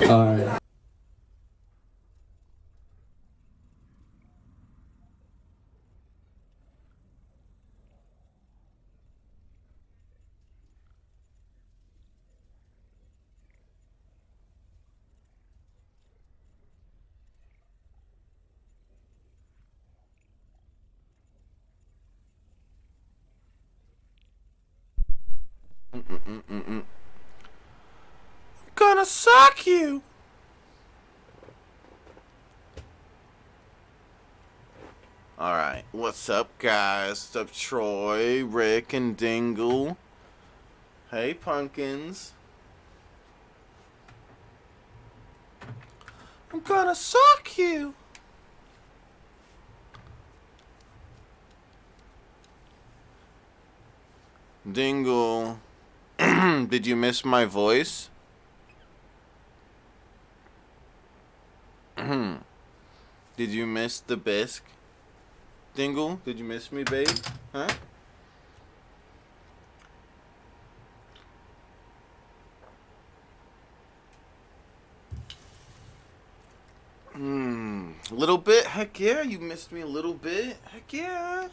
Alright. Gonna suck you. Alright, what's up, guys? What's up, Troy, Rick, and Dingle? Hey, pumpkins. I'm gonna suck you. Dingle, did you miss my voice? Did you miss the bisque? Dingle, did you miss me, babe? Huh? A little bit? Heck yeah, you missed me a little bit. Heck yeah.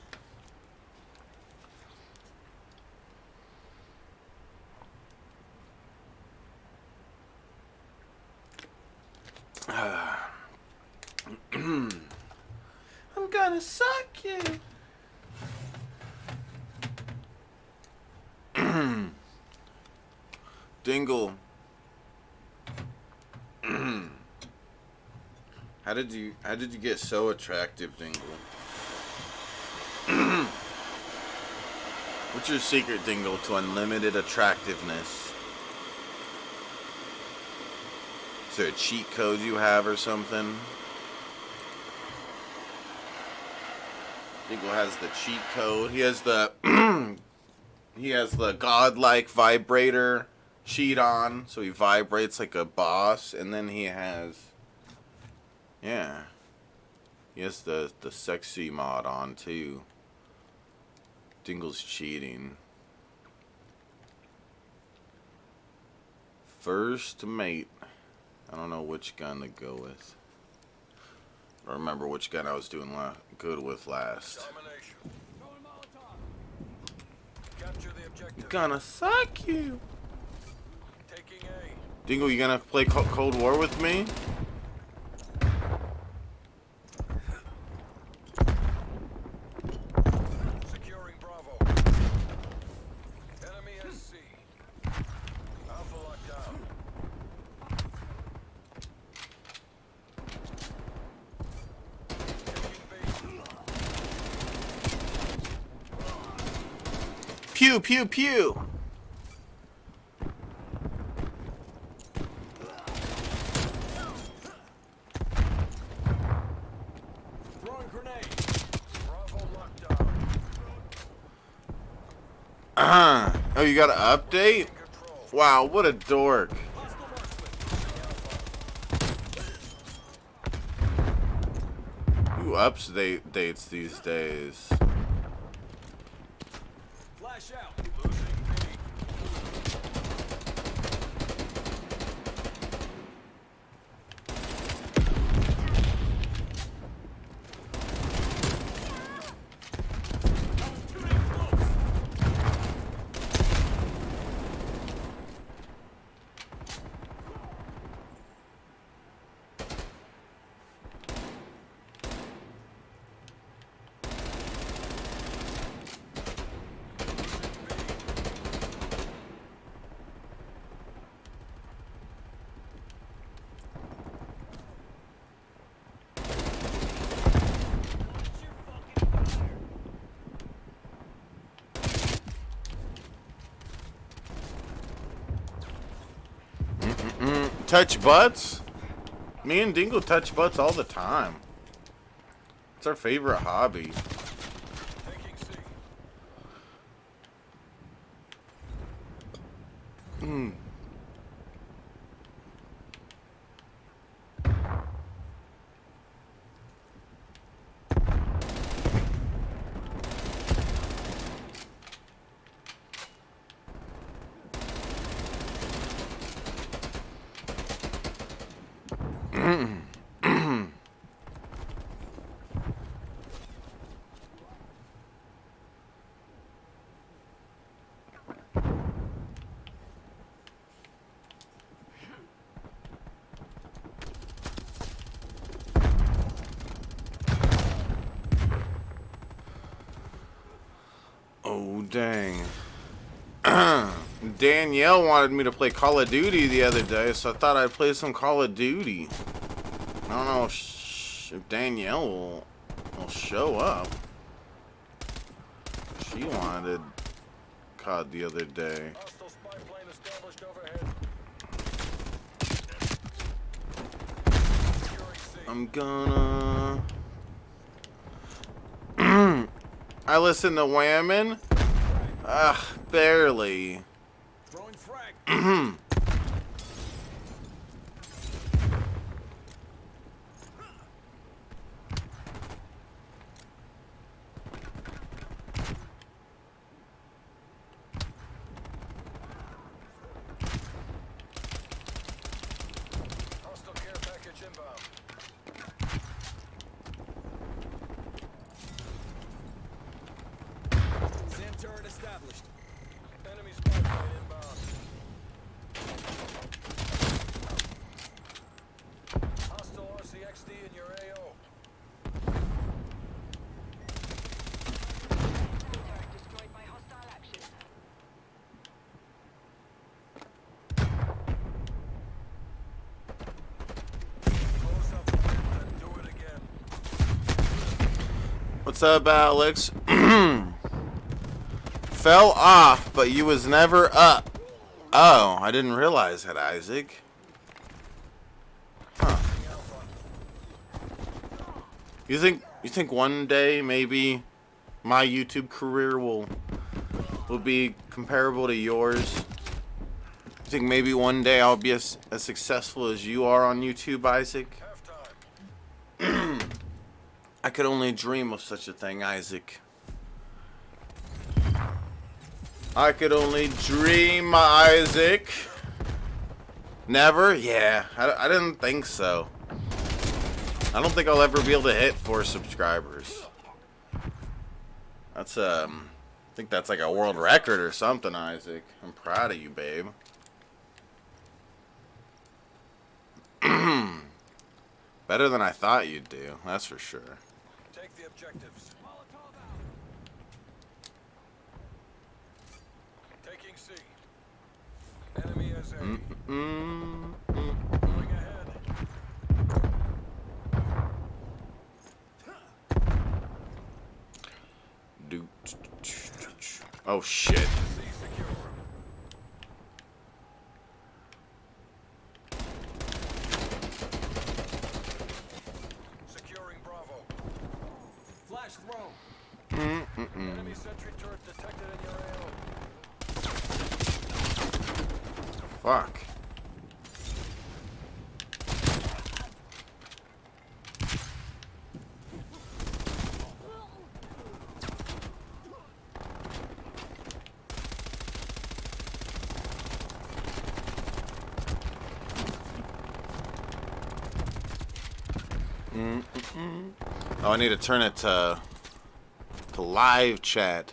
I'm gonna suck you. Dingle. How did you get so attractive, Dingle? What's your secret, Dingle, to unlimited attractiveness? Is there a cheat code you have or something? Dingle has the cheat code. He has the he has the godlike vibrator cheat on, so he vibrates like a boss, and then he has he has the sexy mod on too. Dingle's cheating. First mate. I don't know which gun to go with. I don't remember which gun I was doing good with last. Gonna suck you. Dingle, you gonna play Cold War with me? Securing Bravo. Enemy SC. Alpha lockdown. Pew, pew, pew. Throwing grenade. Bravo lockdown. Oh, you got an update? Wow, what a dork. Who dates these days? Flash out. Losing B. Touch butts? Me and Dingle touch butts all the time. It's our favorite hobby. Taking C. Oh, dang. Danielle wanted me to play Call of Duty the other day, so I thought I'd play some Call of Duty. I don't know if Danielle will show up. She wanted COD the other day. Hostile spy plane established overhead. Securing C. I'm gonna... I listen to Whammon. Ugh, barely. Throwing frag. Hostile care package inbound. SAM turret established. Enemy spy plane inbound. Hostile RCXD in your AO. Destroyed by hostile action. Close up and do it again. What's up, Alex? Fell off, but you was never up. Oh, I didn't realize that, Isaac. Huh. You think one day maybe my YouTube career will be comparable to yours? You think maybe one day I'll be as successful as you are on YouTube, Isaac? Halftime. I could only dream of such a thing, Isaac. I could only dream, Isaac. Never? Yeah, I didn't think so. I don't think I'll ever be able to hit 4 subscribers. That's I think that's like a world record or something, Isaac. I'm proud of you, babe. Better than I thought you'd do, that's for sure. Take the objectives. Taking C. Enemy is A. Going ahead. Oh shit. C secure. Securing Bravo. Flash throw. Enemy sentry turret detected in your AO. Fuck. Oh, I need to turn it to live chat.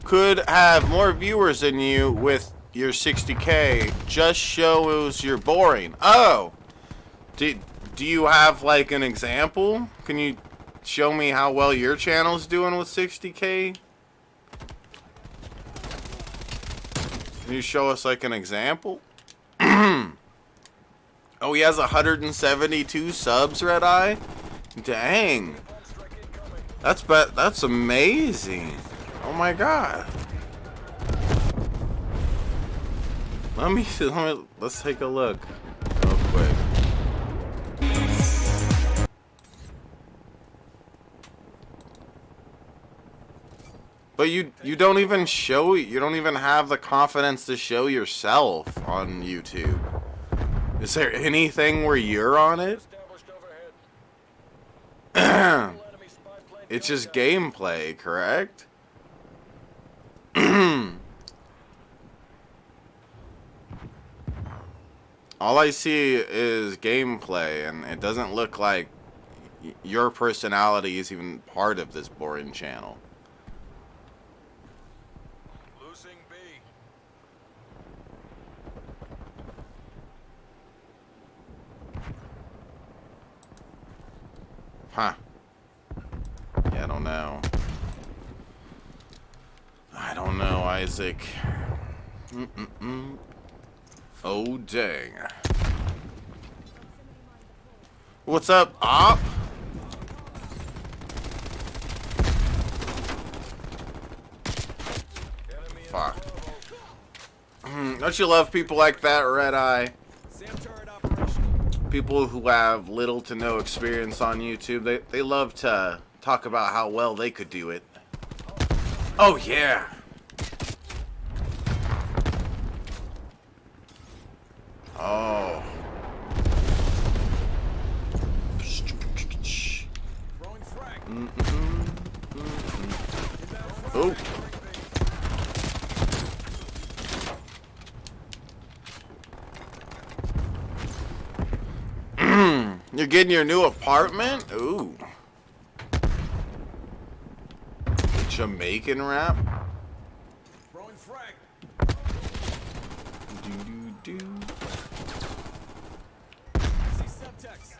Could have more viewers than you with your 60K. Just shows you're boring. Oh, do you have like an example? Can you show me how well your channel's doing with 60K? Can you show us like an example? Oh, he has 172 subs, Red Eye. Dang, that's amazing. Oh my god. Let's take a look real quick. But you don't even show, you don't even have the confidence to show yourself on YouTube. Is there anything where you're on it? Established overhead. Enemy spy plane It's just carried out. gameplay, correct? All I see is gameplay, and it doesn't look like your personality is even part of this boring channel. Losing B. Huh. Yeah, I don't know. I don't know, Isaac. Oh, dang. What's up, Op? Fuck. Don't you love people like that, Red Eye? SAM turret operational. People who have little to no experience on YouTube, they love to talk about how well they could do it. Oh, yeah. Oh. Throwing frag. Oh. You're getting your new apartment? Ooh. Jamaican rap? Throwing frag. Do. See subtext.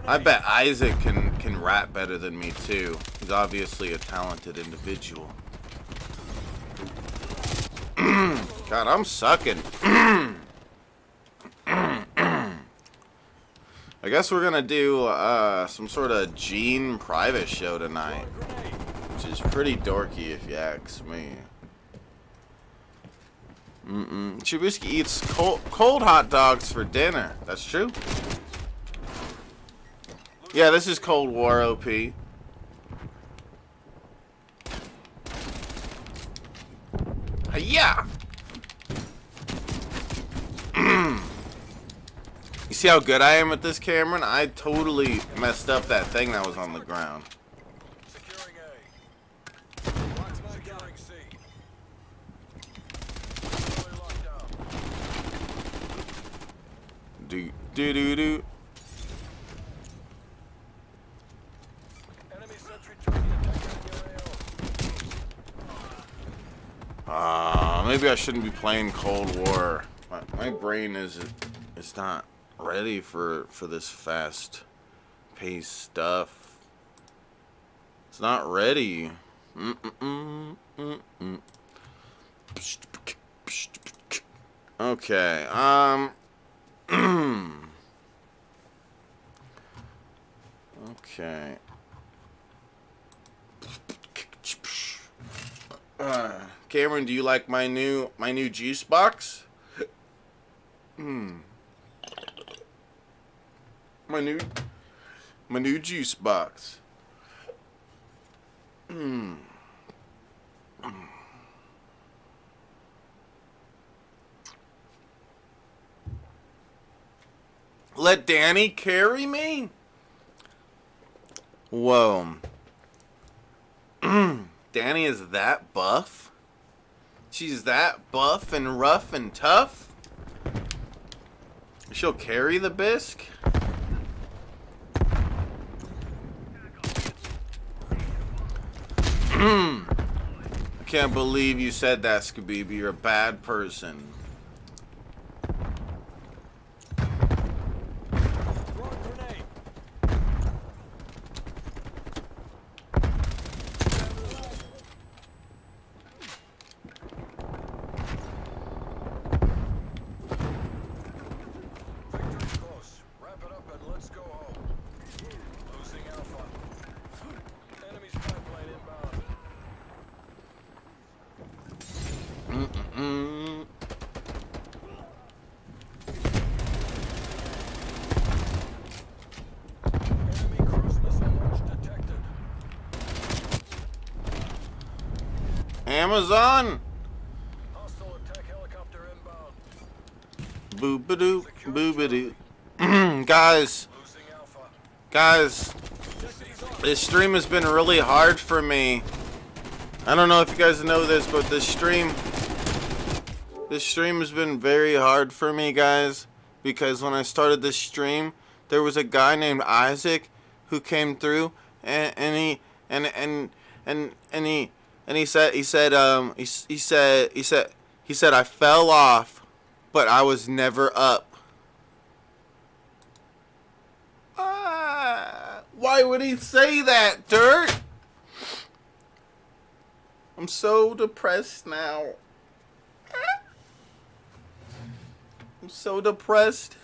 I bet Isaac can rap better than me too. He's obviously a talented individual. God, I'm sucking. I guess we're gonna do some sort of Gene private show tonight, which is pretty dorky if you ask me. Shabisky eats cold hot dogs for dinner. That's true. Yeah, this is Cold War OP. Yeah. You see how good I am at this, Cameron? I totally messed up that thing that was on the ground. Securing A. Securing C. Fully locked down. Do. Enemy sentry turret detected in your AO. Maybe I shouldn't be playing Cold War. My brain is not ready for this fast-paced stuff. It's not ready. Okay. Okay. Cameron, do you like my new juice box? My new juice box. Let Danny carry me? Whoa. Danny is that buff? She's that buff and rough and tough? She'll carry the bisque? I can't believe you said that, Scooby. You're a bad person. Throwing grenade. Victory's close. Wrap it up and let's go home. Losing Alpha. Enemy's pipeline inbound. Enemy cruise missile launch detected. Amazon? Hostile attack helicopter inbound. Boobadoo, boobadoo. Guys, Losing Alpha. Guys, this stream has been really hard for me. I don't know if you guys know this, but this stream has been very hard for me, guys, because when I started this stream, there was a guy named Isaac who came through, and he said I fell off, but I was never up. Why would he say that, Dirt? I'm so depressed now. I'm so depressed.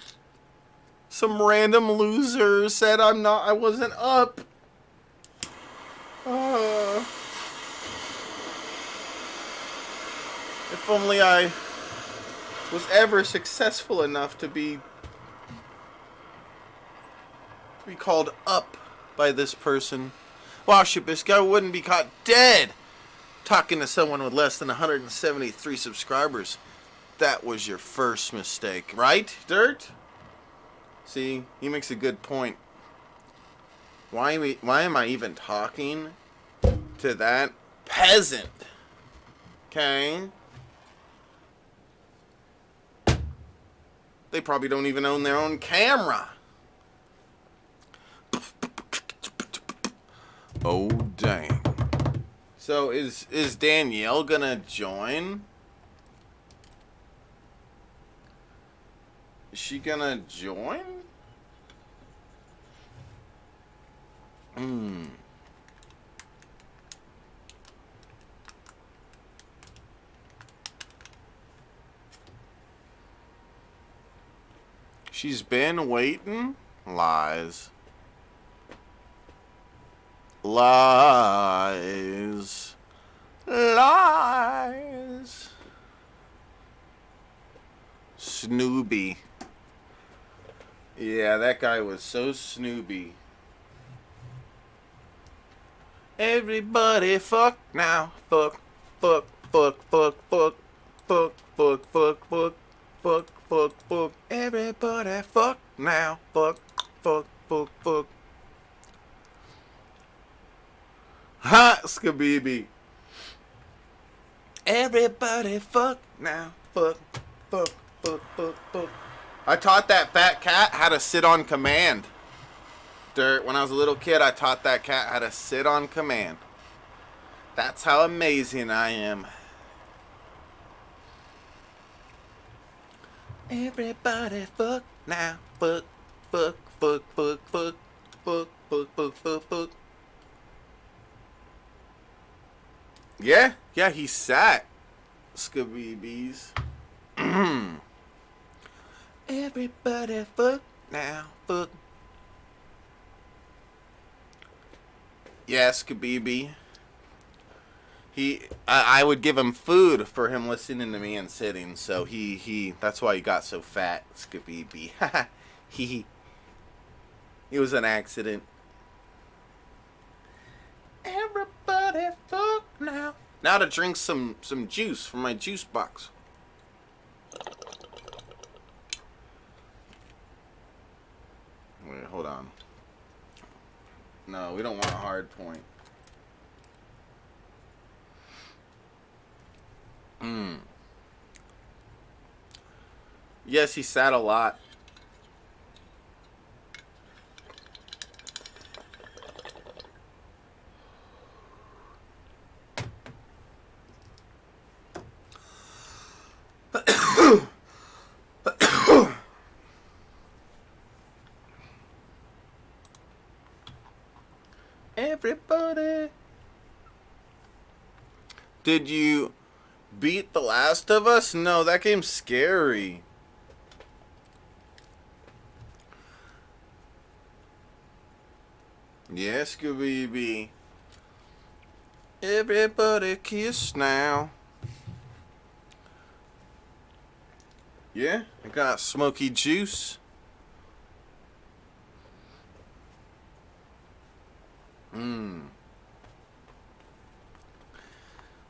Some random loser said I wasn't up. If only I was ever successful enough to be called up by this person. Wow, Shabisky, I wouldn't be caught dead talking to someone with less than 173 subscribers. That was your first mistake, right, Dirt? See, he makes a good point. Why am I even talking to that peasant? Okay? They probably don't even own their own camera. Oh, dang. So, is Danielle gonna join? Is she gonna join? She's been waiting? Lies. Lies. Lies. Snoopy. Yeah, that guy was so Snoopy. Everybody fuck now. Fuck, fuck, fuck, fuck, fuck, fuck, fuck, fuck, fuck, fuck, fuck, fuck. Everybody fuck now. Fuck, fuck, fuck, fuck. Ha, Skabibi. Everybody fuck now. Fuck, fuck, fuck, fuck, fuck. I taught that fat cat how to sit on command. Dirt, when I was a little kid, I taught that cat how to sit on command. That's how amazing I am. Everybody fuck now. Fuck, fuck, fuck, fuck, fuck, fuck, fuck, fuck, fuck, fuck. Yeah, he sat. Skabeebies. Everybody fuck now. Fuck. Yeah, Skabeebie. I would give him food for him listening to me and sitting, so that's why he got so fat, Skabeebie. It was an accident. Everybody fuck now. Now to drink some juice from my juice box. Wait, hold on. No, we don't want a hard point. Yes, he sat a lot. Everybody. Did you beat The Last of Us? No, that game's scary. Yes, Scooby. Everybody kiss now. Yeah, I got smoky juice.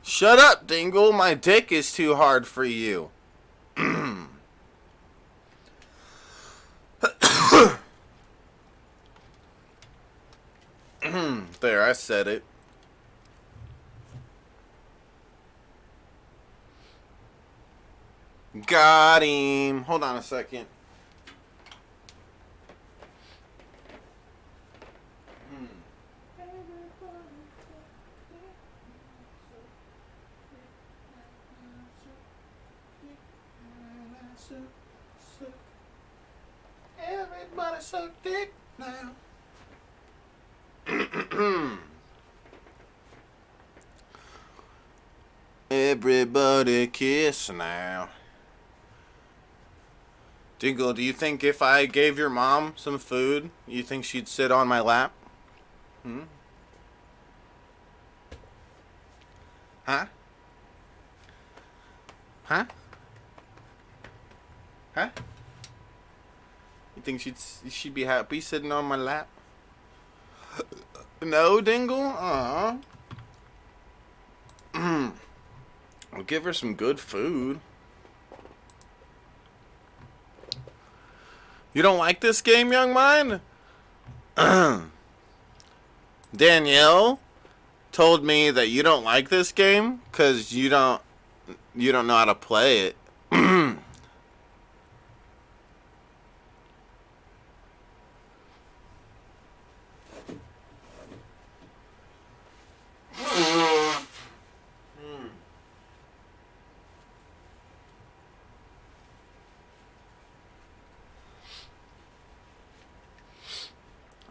Shut up, Dingle. My dick is too hard for you. There, I said it. Got him. Hold on a second. Everybody suck dick now. Everybody kiss now. Dingle, do you think if I gave your mom some food, you think she'd sit on my lap? Huh? Huh? Huh? You think she'd be happy sitting on my lap? No, Dingle? Aw. I'll give her some good food. You don't like this game, young mind? Danielle told me that you don't like this game because you don't know how to play it.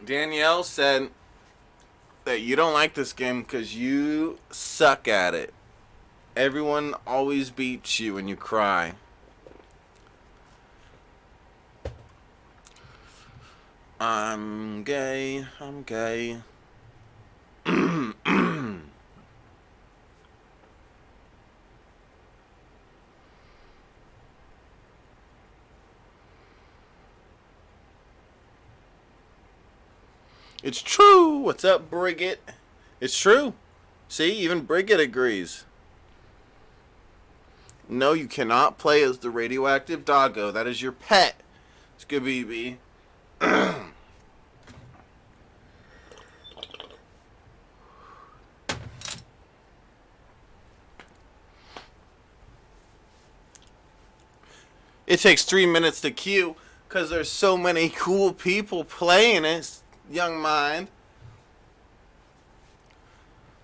Danielle said that you don't like this game because you suck at it. Everyone always beats you when you cry. I'm gay. I'm gay. It's true. What's up, Bridget? It's true. See, even Bridget agrees. No, you cannot play as the radioactive doggo. That is your pet, Scooby-Bee. It takes 3 minutes to queue because there's so many cool people playing it. Young mind.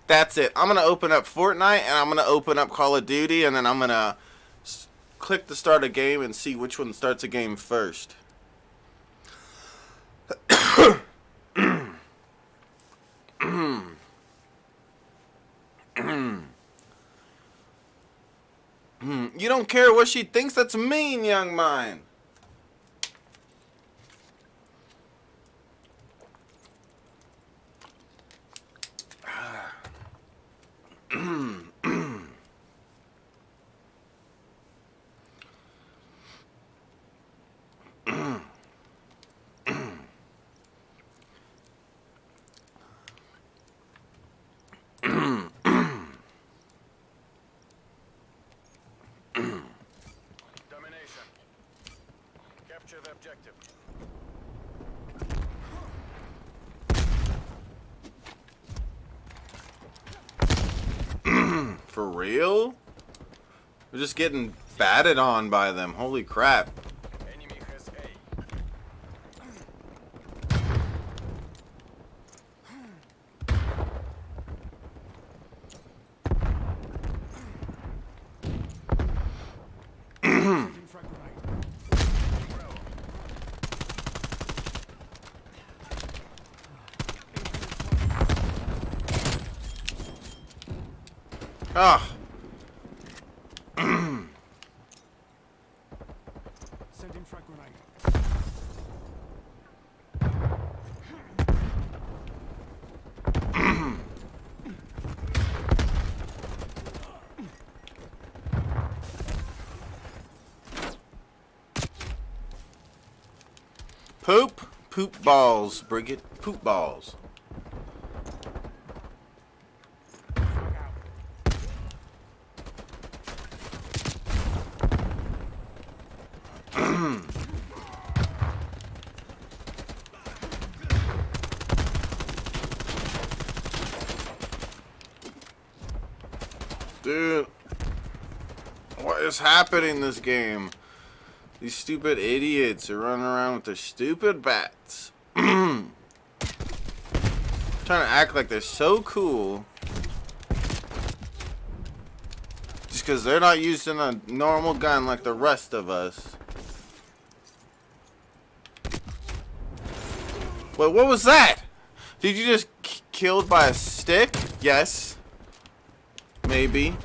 That's it. I'm going to open up Fortnite and I'm going to open up Call of Duty and then I'm going to click to start a game and see which one starts a game first. You don't care what she thinks? That's mean, young mind. Domination. Capture the objective. For real? We're just getting batted on by them. Holy crap. Enemy has A. Ah. Sending frag grenade. Poop balls, Bridget. Poop balls. Dude. What is happening in this game? These stupid idiots are running around with their stupid bats. Trying to act like they're so cool. Just because they're not using a normal gun like the rest of us. Wait, what was that? Did you just killed by a stick? Yes. Maybe.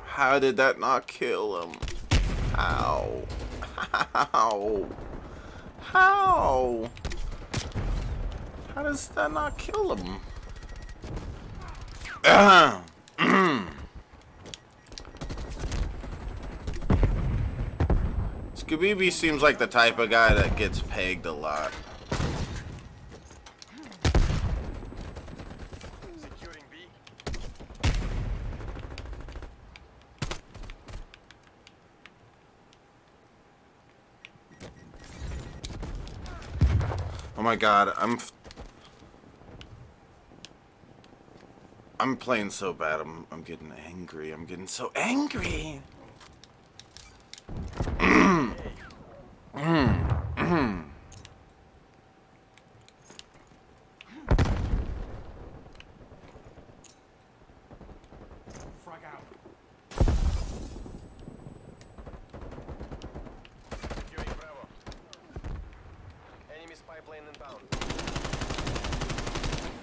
How did that not kill him? How? How? How? How does that not kill him? Scooby seems like the type of guy that gets pegged a lot. Securing B. Oh my god, I'm playing so bad. I'm getting angry. I'm getting so angry. Frag out. Securing Bravo. Enemy spy plane inbound.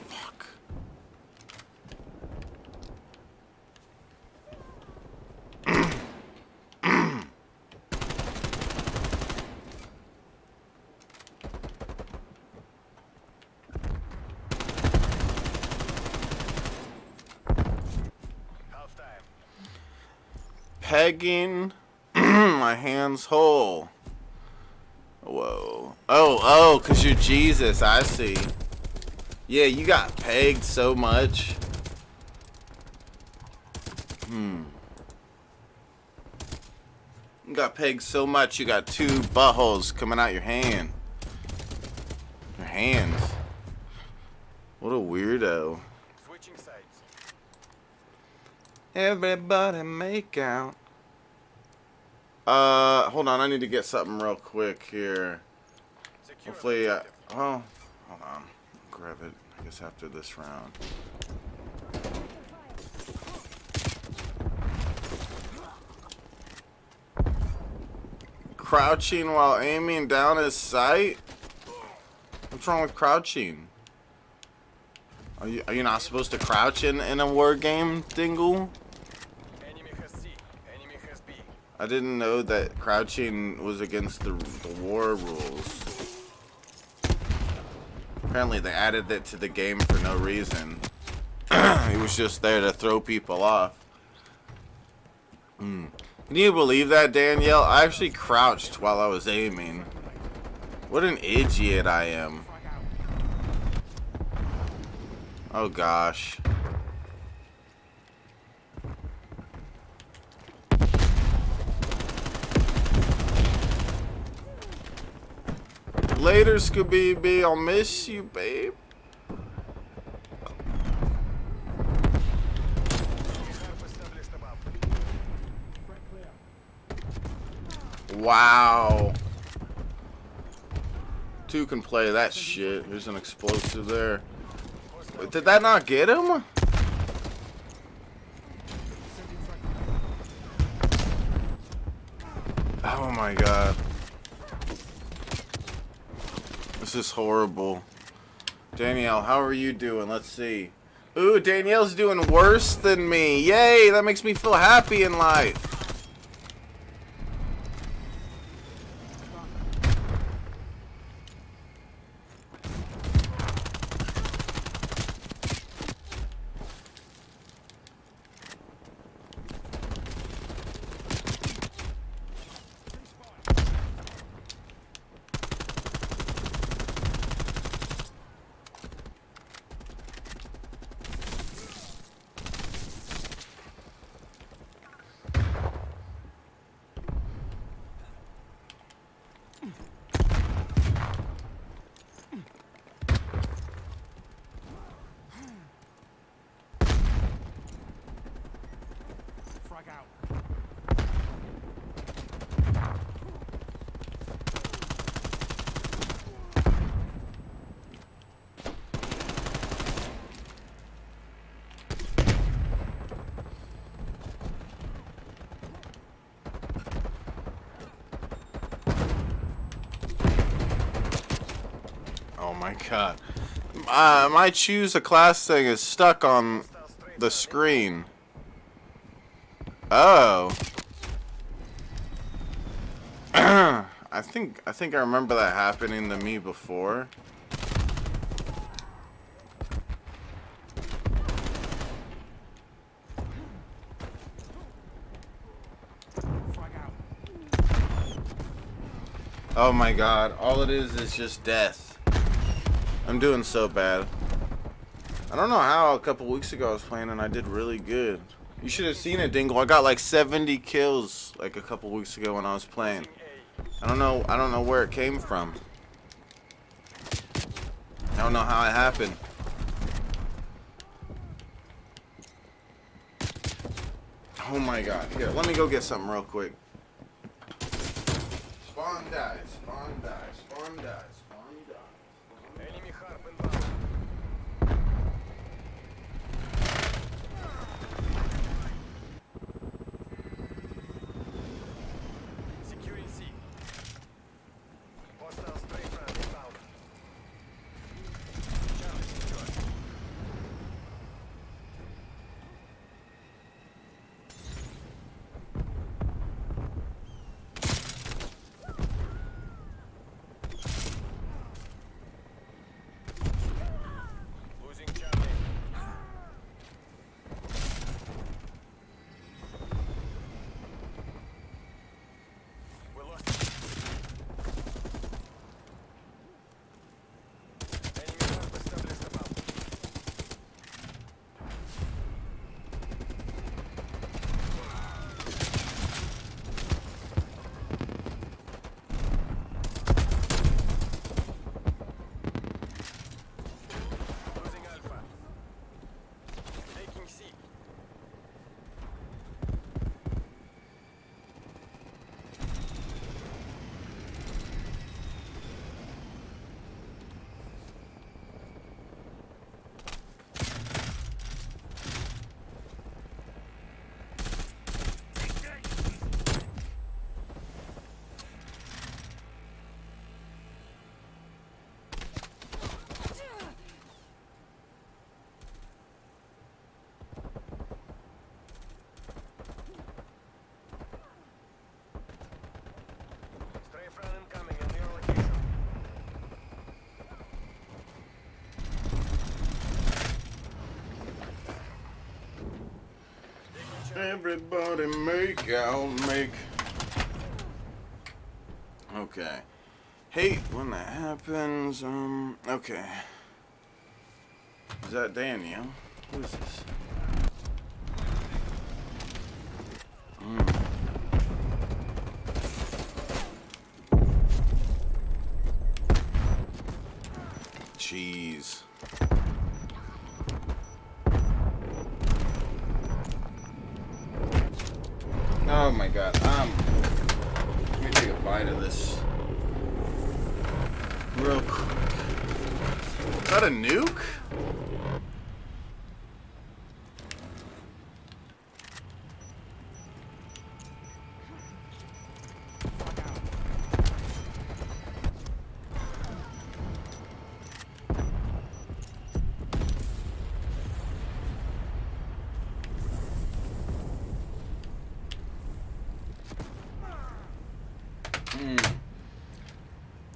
Fuck. Half-time. Pegging my hands whole. Whoa. Oh, because you're Jesus. I see. Yeah, you got pegged so much. You got pegged so much, you got 2 buttholes coming out your hand. Your hands. What a weirdo. Switching sides. Everybody make out. Hold on, I need to get something real quick here. Secure Hopefully, objective. oh, hold on. Grab it, I guess, after this round. Crouching while aiming down his sight? What's wrong with crouching? Are you not supposed to crouch in a war game, Dingle? Enemy has C. Enemy has B. I didn't know that crouching was against the war rules. Apparently they added it to the game for no reason. It was just there to throw people off. Can you believe that, Danielle? I actually crouched while I was aiming. What an idiot I am. Oh gosh. Later, Scooby, I'll miss you, babe. Established above. Wow. 2 can play that shit. There's an explosive there. Wait, did that not get him? Oh my god. This is horrible. Danielle, how are you doing? Let's see. Ooh, Danielle's doing worse than me. Yay, that makes me feel happy in life. my god. My choose a class thing is stuck on the screen. Oh. I think I remember that happening to me before. Frag out. Oh my god, all it is just death. I'm doing so bad. I don't know how a couple weeks ago I was playing and I did really good. You should have seen it, Dingle. I got like 70 kills like a couple weeks ago when I was playing. I don't know where it came from. I don't know how it happened. Oh my god. Here, let me go get something real quick. Spawn dies, spawn dies, spawn dies, spawn dies. Enemy harp inbound. Securing C. Hostile spray frag inbound. Charlie secure. Losing Charlie. We lost. Enemy harp established above. Losing Alpha. Taking C. Stray frag incoming in your location. Taking Charlie. Everybody make out, make. Okay. Hate when that happens. Okay. Is that Daniel? Who is this? Jeez. Oh my god. Let me take a bite of this real quick. Is that a nuke?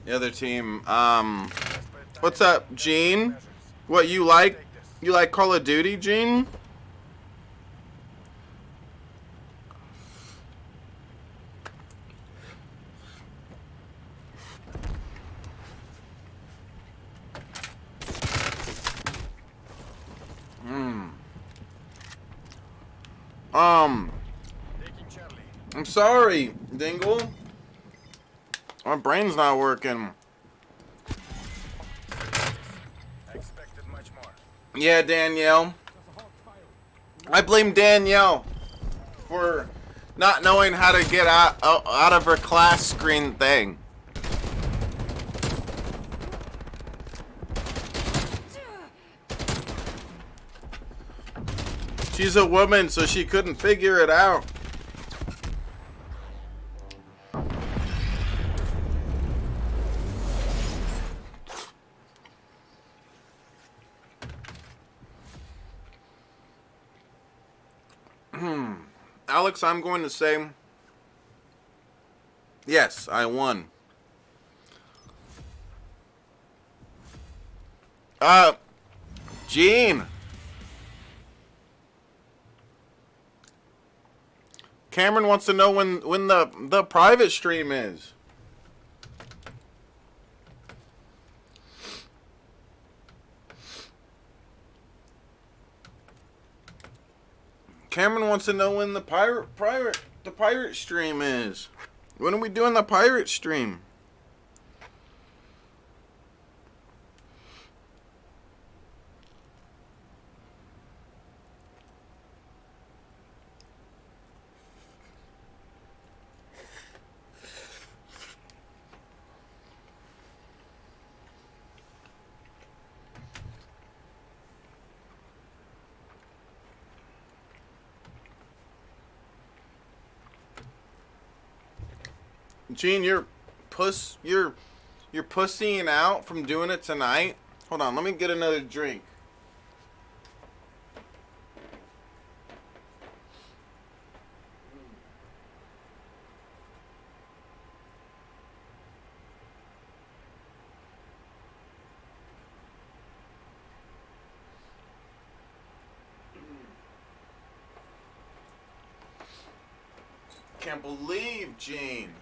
The other team, what's up, Gene? What, you like Call of Duty, Gene? Taking Charlie. I'm sorry, Dingle. My brain's not working. I expected much more. Yeah, Danielle. I blame Danielle for not knowing how to get out of her class screen thing. She's a woman, so she couldn't figure it out. Alex, I'm going to say, yes, I won. Gene. Cameron wants to know when the private stream is. Cameron wants to know when the pirate stream is. When are we doing the pirate stream? Gene, you're pussying out from doing it tonight. Hold on, let me get another drink. Can't believe Gene.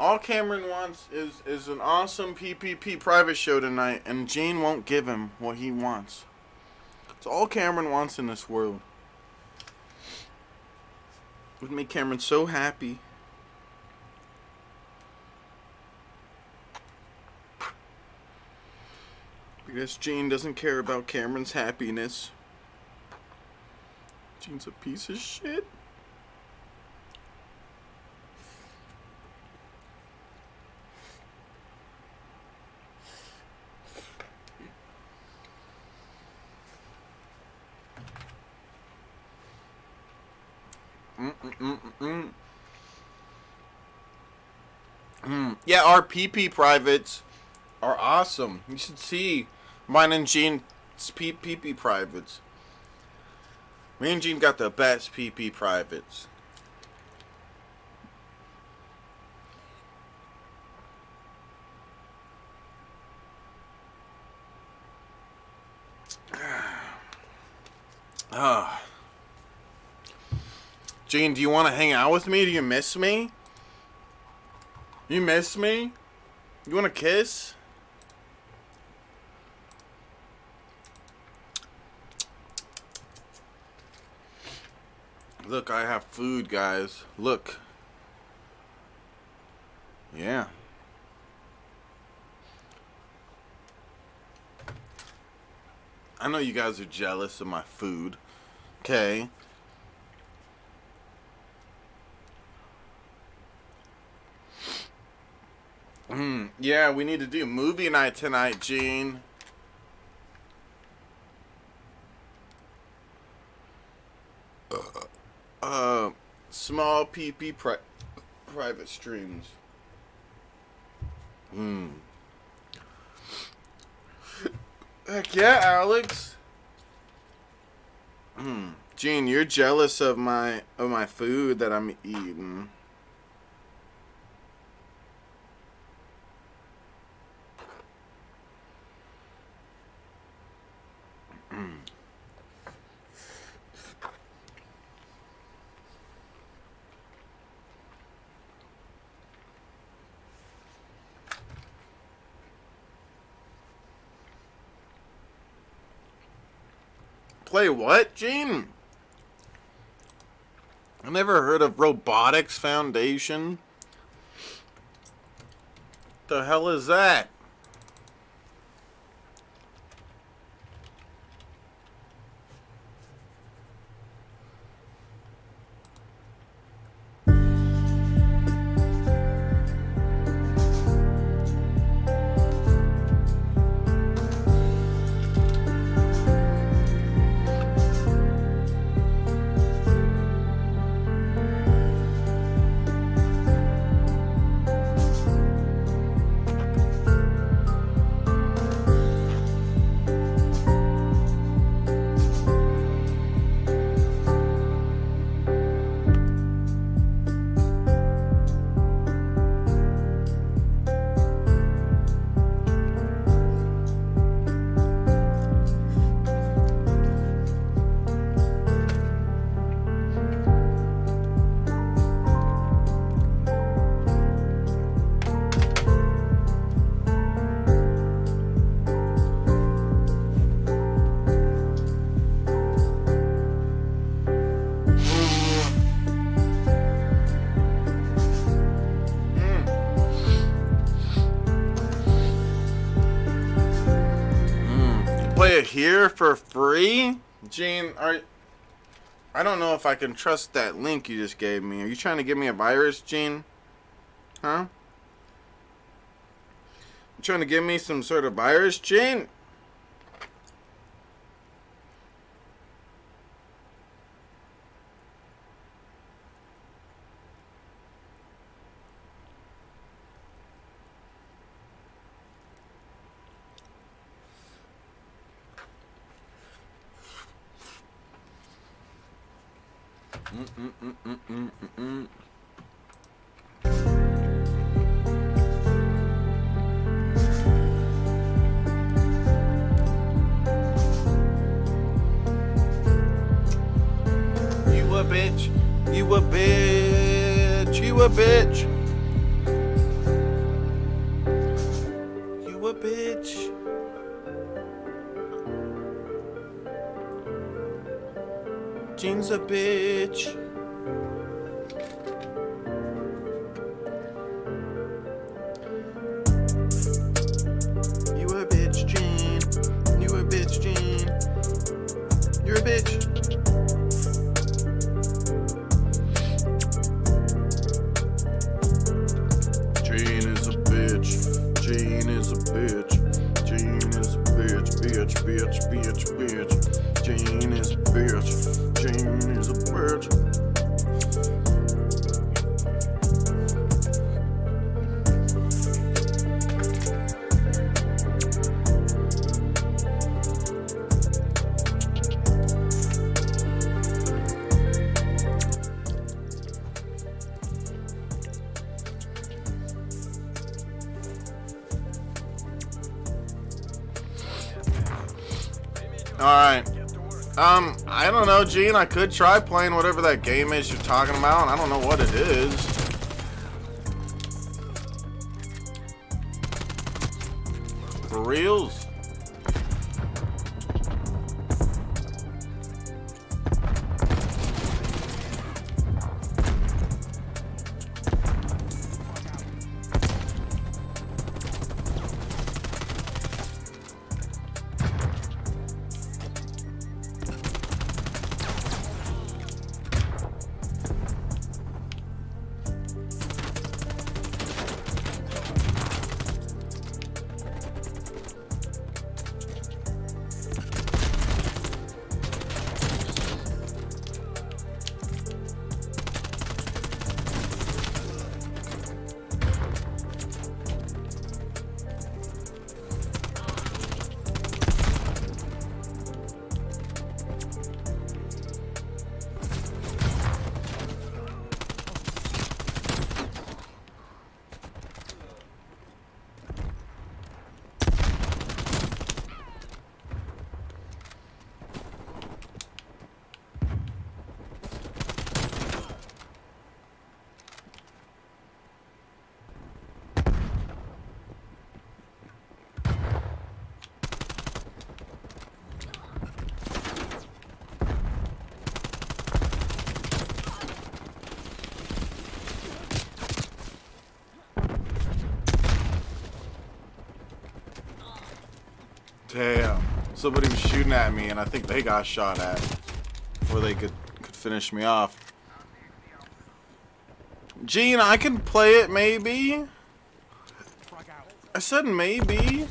All Cameron wants is an awesome PPP private show tonight, and Gene won't give him what he wants. It's all Cameron wants in this world. It would make Cameron so happy. Because Gene doesn't care about Cameron's happiness. Gene's a piece of shit. Yeah, our PP privates are awesome. You should see mine and Gene's PP privates. Me and Gene got the best PP privates. Gene, do you want to hang out with me? Do you miss me? You miss me? You want to kiss? Look, I have food, guys. Look. Yeah. I know you guys are jealous of my food. Okay. Yeah, we need to do movie night tonight, Gene. Small PP private streams. Heck yeah, Alex. Gene, you're jealous of my food that I'm eating. Play what, Gene? I never heard of Robotics Foundation. The hell is that? play it here for free? Gene, I don't know if I can trust that link you just gave me. Are you trying to give me a virus, Gene? Huh? You trying to give me some sort of virus, Gene? You a bitch. You a bitch. You a bitch. You a bitch. Gene's a bitch. You a bitch, Gene. You a bitch, Gene. You're a bitch. Gene is a bitch. Gene is a bitch. Gene is a bitch. Bitch, bitch, bitch, bitch. Gene is a bitch. Gene is a bitch. Alright. I don't know, Gene. I could try playing whatever that game is you're talking about. I don't know what it is. For reals? Damn. Somebody was shooting at me and I think they got shot at before they could finish me off. Gene, I can play it maybe. I said maybe.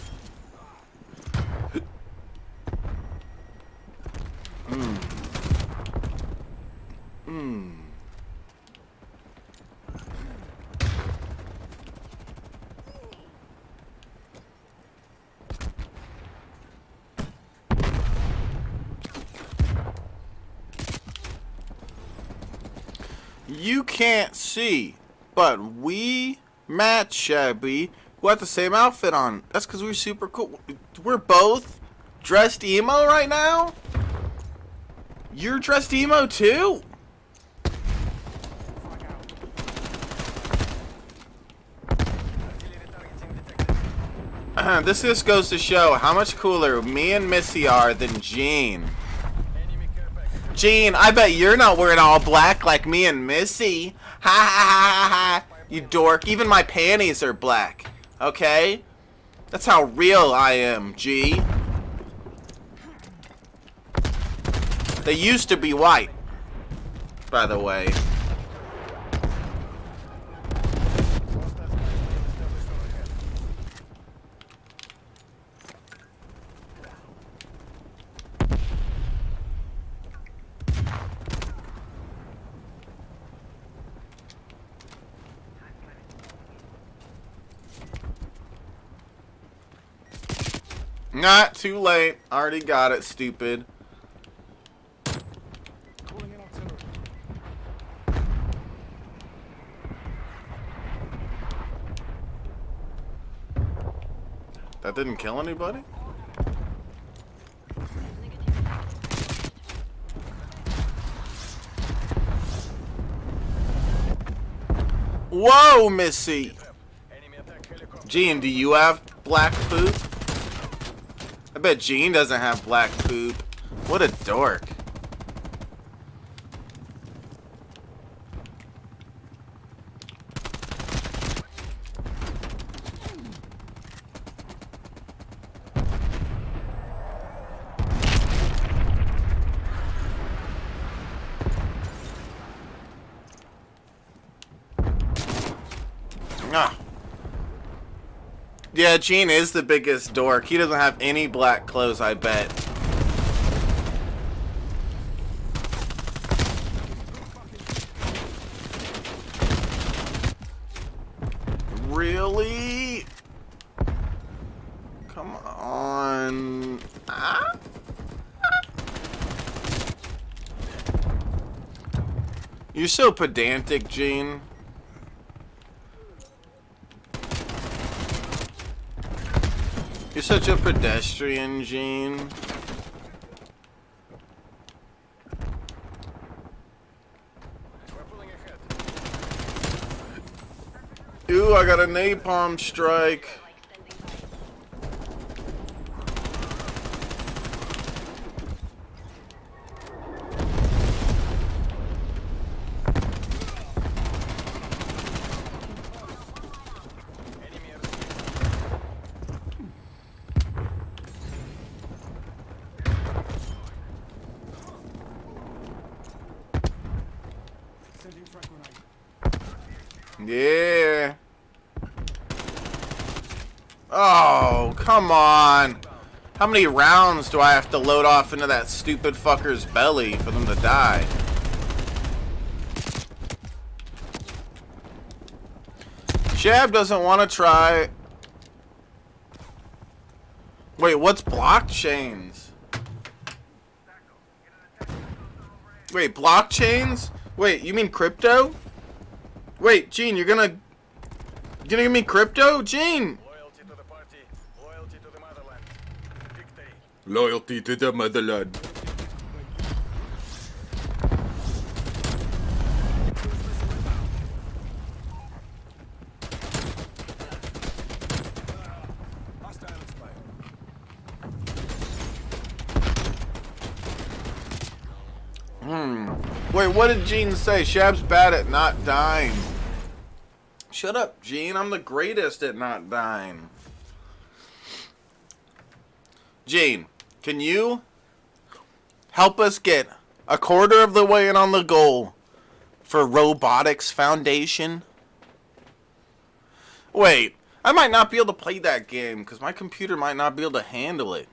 You can't see, but we match Shabby. We got the same outfit on. That's because we're super cool. We're both dressed emo right now? You're dressed emo too? This just goes to show how much cooler me and Missy are than Gene. Gene, I bet you're not wearing all black like me and Missy. Ha ha ha ha ha. You dork. Even my panties are black. Okay? That's how real I am, G. They used to be white, by the way. Not too late. Already got it, stupid. Calling in artillery. That didn't kill anybody? Whoa, Missy! Enemy attack helicopter. Gene, do you have black poop? I bet Gene doesn't have black poop. What a dork. Ah. Yeah, Gene is the biggest dork. He doesn't have any black clothes, I bet. Really? Come on. Ah? You're so pedantic, Gene. You're such a pedestrian, Gene. We're pulling ahead. Ooh, I got a napalm strike. Enemy Sending frag grenade. Yeah. Oh, come on. How many rounds do I have to load off into that stupid fucker's belly for them to die? Shab doesn't want to try. Wait, what's blockchains? Wait, blockchains? Wait, you mean crypto? Wait, Gene, you're gonna give me crypto? Gene! loyalty to the party, loyalty to the motherland. Victory. Loyalty to the motherland. Hostile expired. Wait, what did Gene say? Shab's bad at not dying. Shut up, Gene. I'm the greatest at not dying. Gene, can you help us get a quarter of the way in on the goal for Robotics Foundation? Wait, I might not be able to play that game because my computer might not be able to handle it.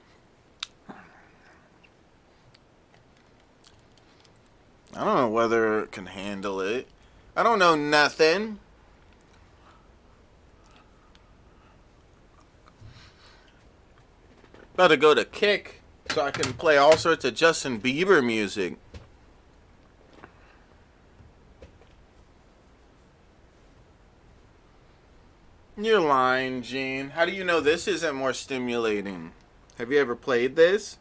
I don't know whether it can handle it. I don't know nothing. About to go to Kick so I can play all sorts of Justin Bieber music. You're lying, Gene. How do you know this isn't more stimulating? Have you ever played this?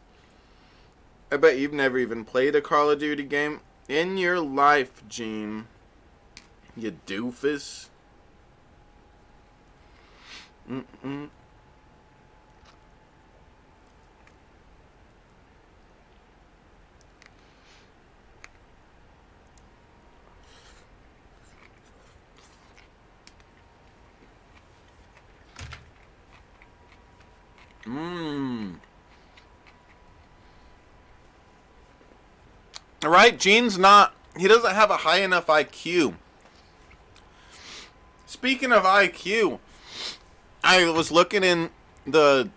I bet you've never even played a Call of Duty game in your life, Gene. You doofus. Mm-mm. Mmm. Right? Gene's not. He doesn't have a high enough IQ. Speaking of IQ, I was looking in the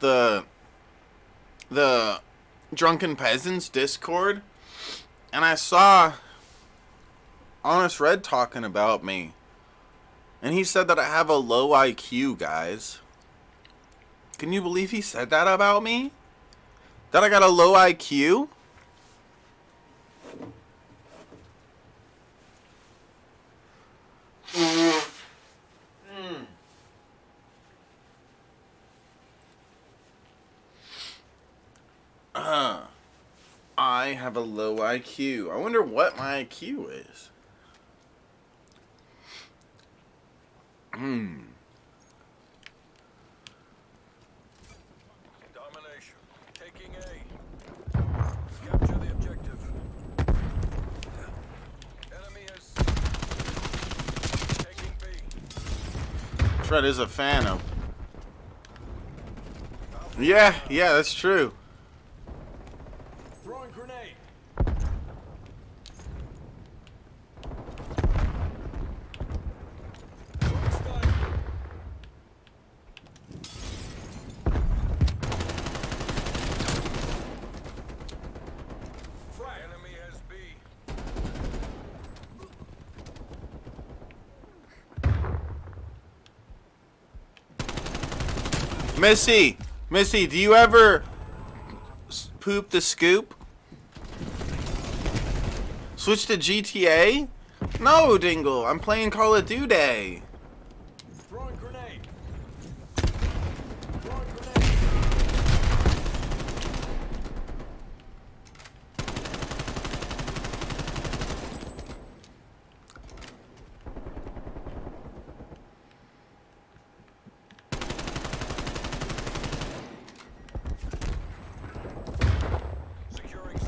Drunken Peasants Discord, and I saw Honest Red talking about me. And he said that I have a low IQ, guys. Can you believe he said that about me? That I got a low IQ? I have a low IQ. I wonder what my IQ is. Domination. Taking A. Capture the objective. Enemy is taking B. Shred is a fan of. Yeah, that's true. Throwing grenade. Throwing stun. Frag. Enemy has B. Missy, do you ever poop the scoop? Switch to GTA? No, Dingle, I'm playing Call of Duty. Throwing grenade. Throwing grenade. Securing C.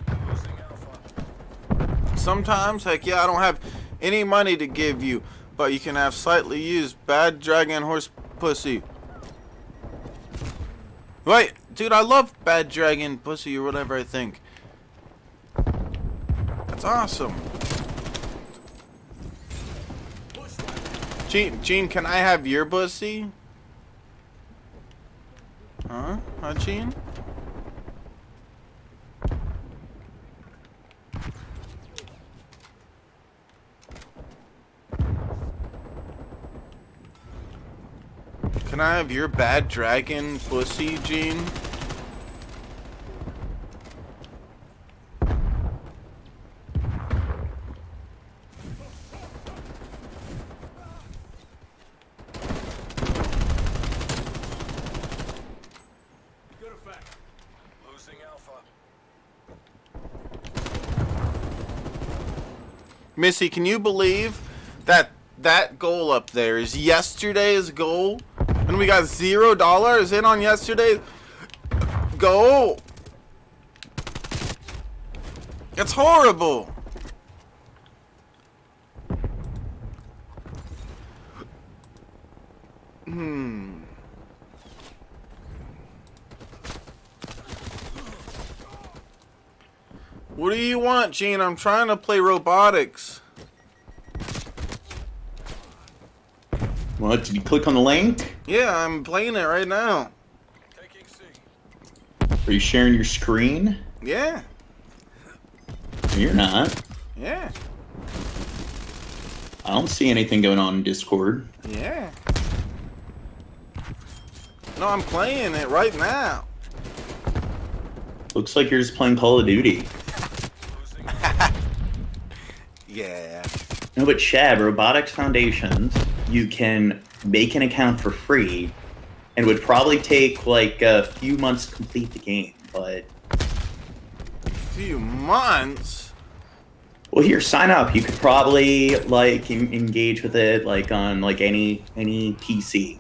Losing Alpha. Sometimes, heck yeah, I don't have any money to give you, but you can have slightly used bad dragon horse pussy. Wait, dude, I love bad dragon pussy or whatever I think. That's awesome. Gene, can I have your pussy? Huh, Gene? Can I have your bad dragon pussy, Gene? Good effect. Losing Alpha. Missy, can you believe that that goal up there is yesterday's goal? And we got $0 in on yesterday's goal. It's horrible. What do you want, Gene? I'm trying to play robotics. What, did you click on the link? Yeah, I'm playing it right now. Taking C. Are you sharing your screen? Yeah, You're not. yeah, I don't see anything going on in Discord. yeah. No, I'm playing it right now. Looks like you're just playing Call of Duty. Losing Yeah. No, but Shab, Robotics Foundations, you can make an account for free, and would probably take like a few months to complete the game. But Few months. well, here, sign up. You could probably like engage with it like on like any PC,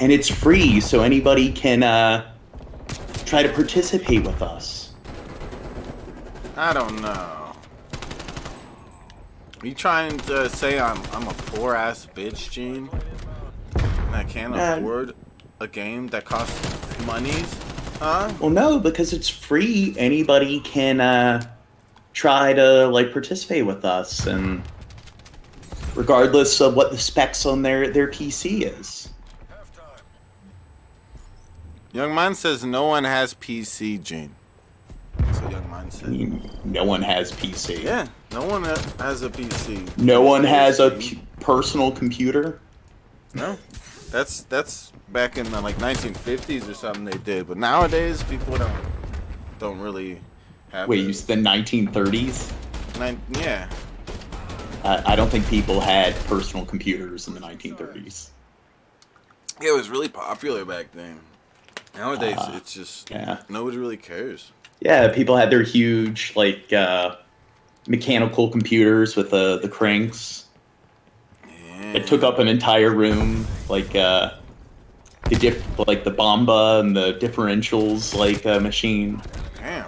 and it's free, so anybody can try to participate with us. I don't know. Are you trying to say I'm a poor ass bitch, Gene? And I can't afford a game that costs monies? Huh? Well, no, because it's free. Anybody can try to like participate with us, and regardless of what the specs on their PC is. Halftime. Young Man says no one has PC, Gene. That's what Young Man said. No one has PC. Yeah, no one has a PC. No one has a personal computer. No, that's back in the like 1950s or something they did, but nowadays people don't really have. Wait, you said the 1930s? Yeah. I don't think people had personal computers in the 1930s. Yeah, it was really popular back then. Nowadays, it's just Yeah. nobody really cares. Yeah, people had their huge like mechanical computers with the cranks. Yeah. It took up an entire room, like the Bomba and the differentials like machine. Damn.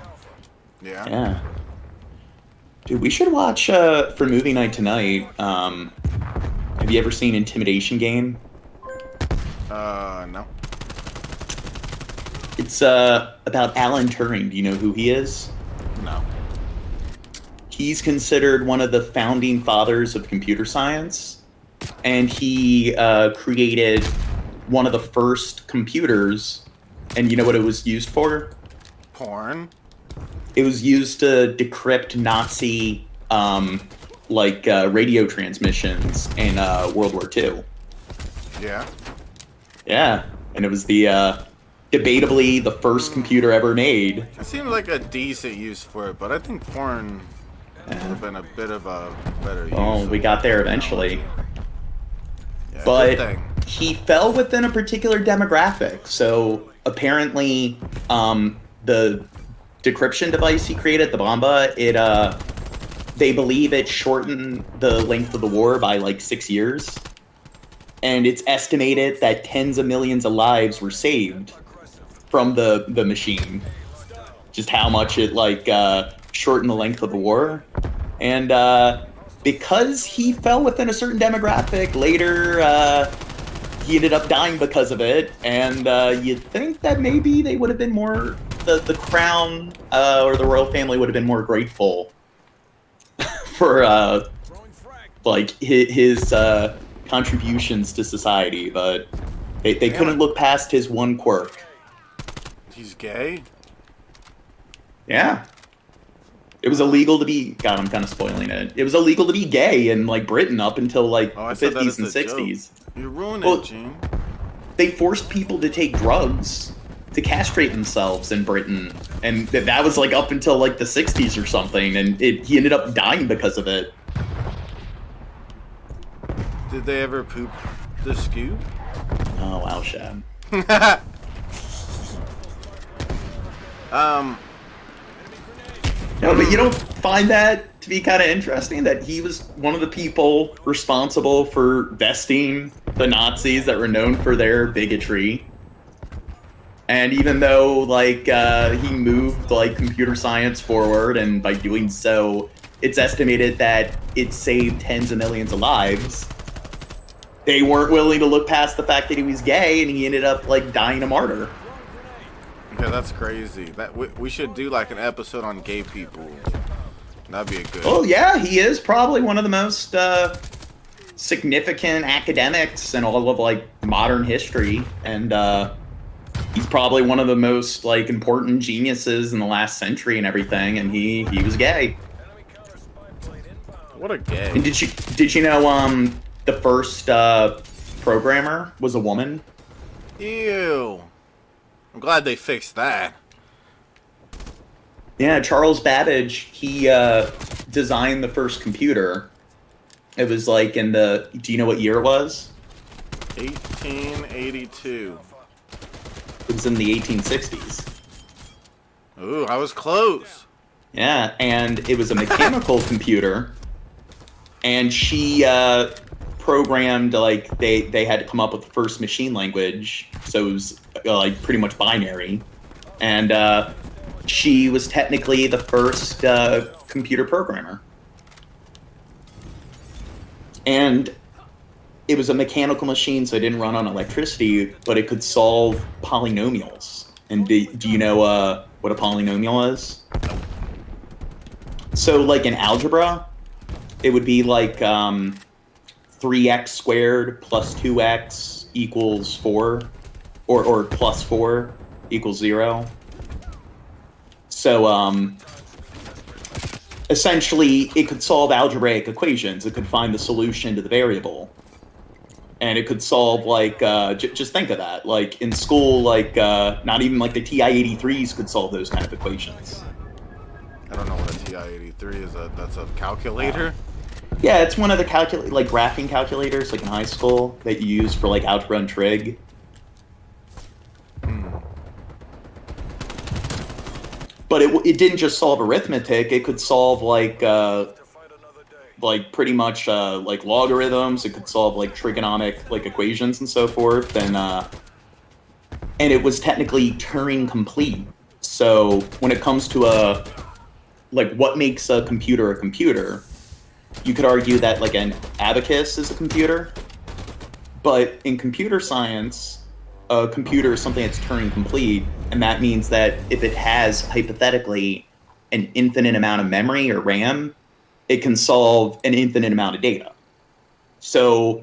Yeah. Yeah. Dude, we should watch for movie night tonight. Have you ever seen Intimidation Game? No. It's about Alan Turing. Do you know who he is? No. He's considered one of the founding fathers of computer science, and he created one of the first computers. And you know what it was used for? Porn. It was used to decrypt Nazi radio transmissions in World War II. Yeah. Yeah, and it was the debatably the first computer ever made. It seemed like a decent use for it, but I think porn would have been a bit of a better use. Oh, we got there eventually. Yeah, good But thing. he fell within a particular demographic. So apparently, the decryption device he created, the Bomba, they believe it shortened the length of the war by like 6 years. And it's estimated that tens of millions of lives were saved from the machine. Just how much it shortened the length of the war. And because he fell within a certain demographic, later he ended up dying because of it. And you'd think that maybe they would have been more, the crown or the royal family would have been more grateful for his contributions to society, but they couldn't look past his one quirk. He's gay? Yeah. It was illegal to be... God, I'm kind of spoiling it. It was illegal to be gay in, Britain up until, the 50s and 60s. You're ruining it, Gene. They forced people to take drugs to castrate themselves in Britain, and that was, up until, the 60s or something, and he ended up dying because of it. Did they ever poop the scoop? Oh, wow, Shab. No, but you don't find that to be kind of interesting that he was one of the people responsible for vesting the Nazis that were known for their bigotry. And even though, he moved, computer science forward, and by doing so, it's estimated that it saved tens of millions of lives, they weren't willing to look past the fact that he was gay, and he ended up, dying a martyr. Yeah, that's crazy. That we should do, an episode on gay people. That'd be a good... Oh, yeah, he is probably one of the most significant academics in all of, modern history, and he's probably one of the most, important geniuses in the last century and everything, and he was gay. What a gay. And did you know, the first programmer was a woman? Ew. I'm glad they fixed that. Yeah, Charles Babbage, he designed the first computer. It was in the... Do you know what year it was? 1882. It was in the 1860s. Ooh, I was close. Yeah, and it was a mechanical computer. And she programmed, they had to come up with the first machine language. So it was, pretty much binary. And she was technically the first computer programmer. And it was a mechanical machine, so it didn't run on electricity, but it could solve polynomials. And do you know what a polynomial is? So, like in algebra, it would be like 3x squared plus 2x equals 4, or plus 4 equals 0. So, essentially, it could solve algebraic equations. It could find the solution to the variable. And it could solve, like, just think of that. Like, in school, like, not even, like, the TI-83s could solve those kind of equations. I don't know what a TI-83 is. That's a calculator? Yeah, it's one of the like graphing calculators, like in high school, that you use for like algebra and trig. But it didn't just solve arithmetic; it could solve like pretty much like logarithms. It could solve like trigonomic like equations and so forth, and it was technically Turing complete. So when it comes to like what makes a computer, you could argue that like an abacus is a computer, but in computer science, a computer is something that's Turing complete, and that means that if it has hypothetically an infinite amount of memory or RAM, it can solve an infinite amount of data. So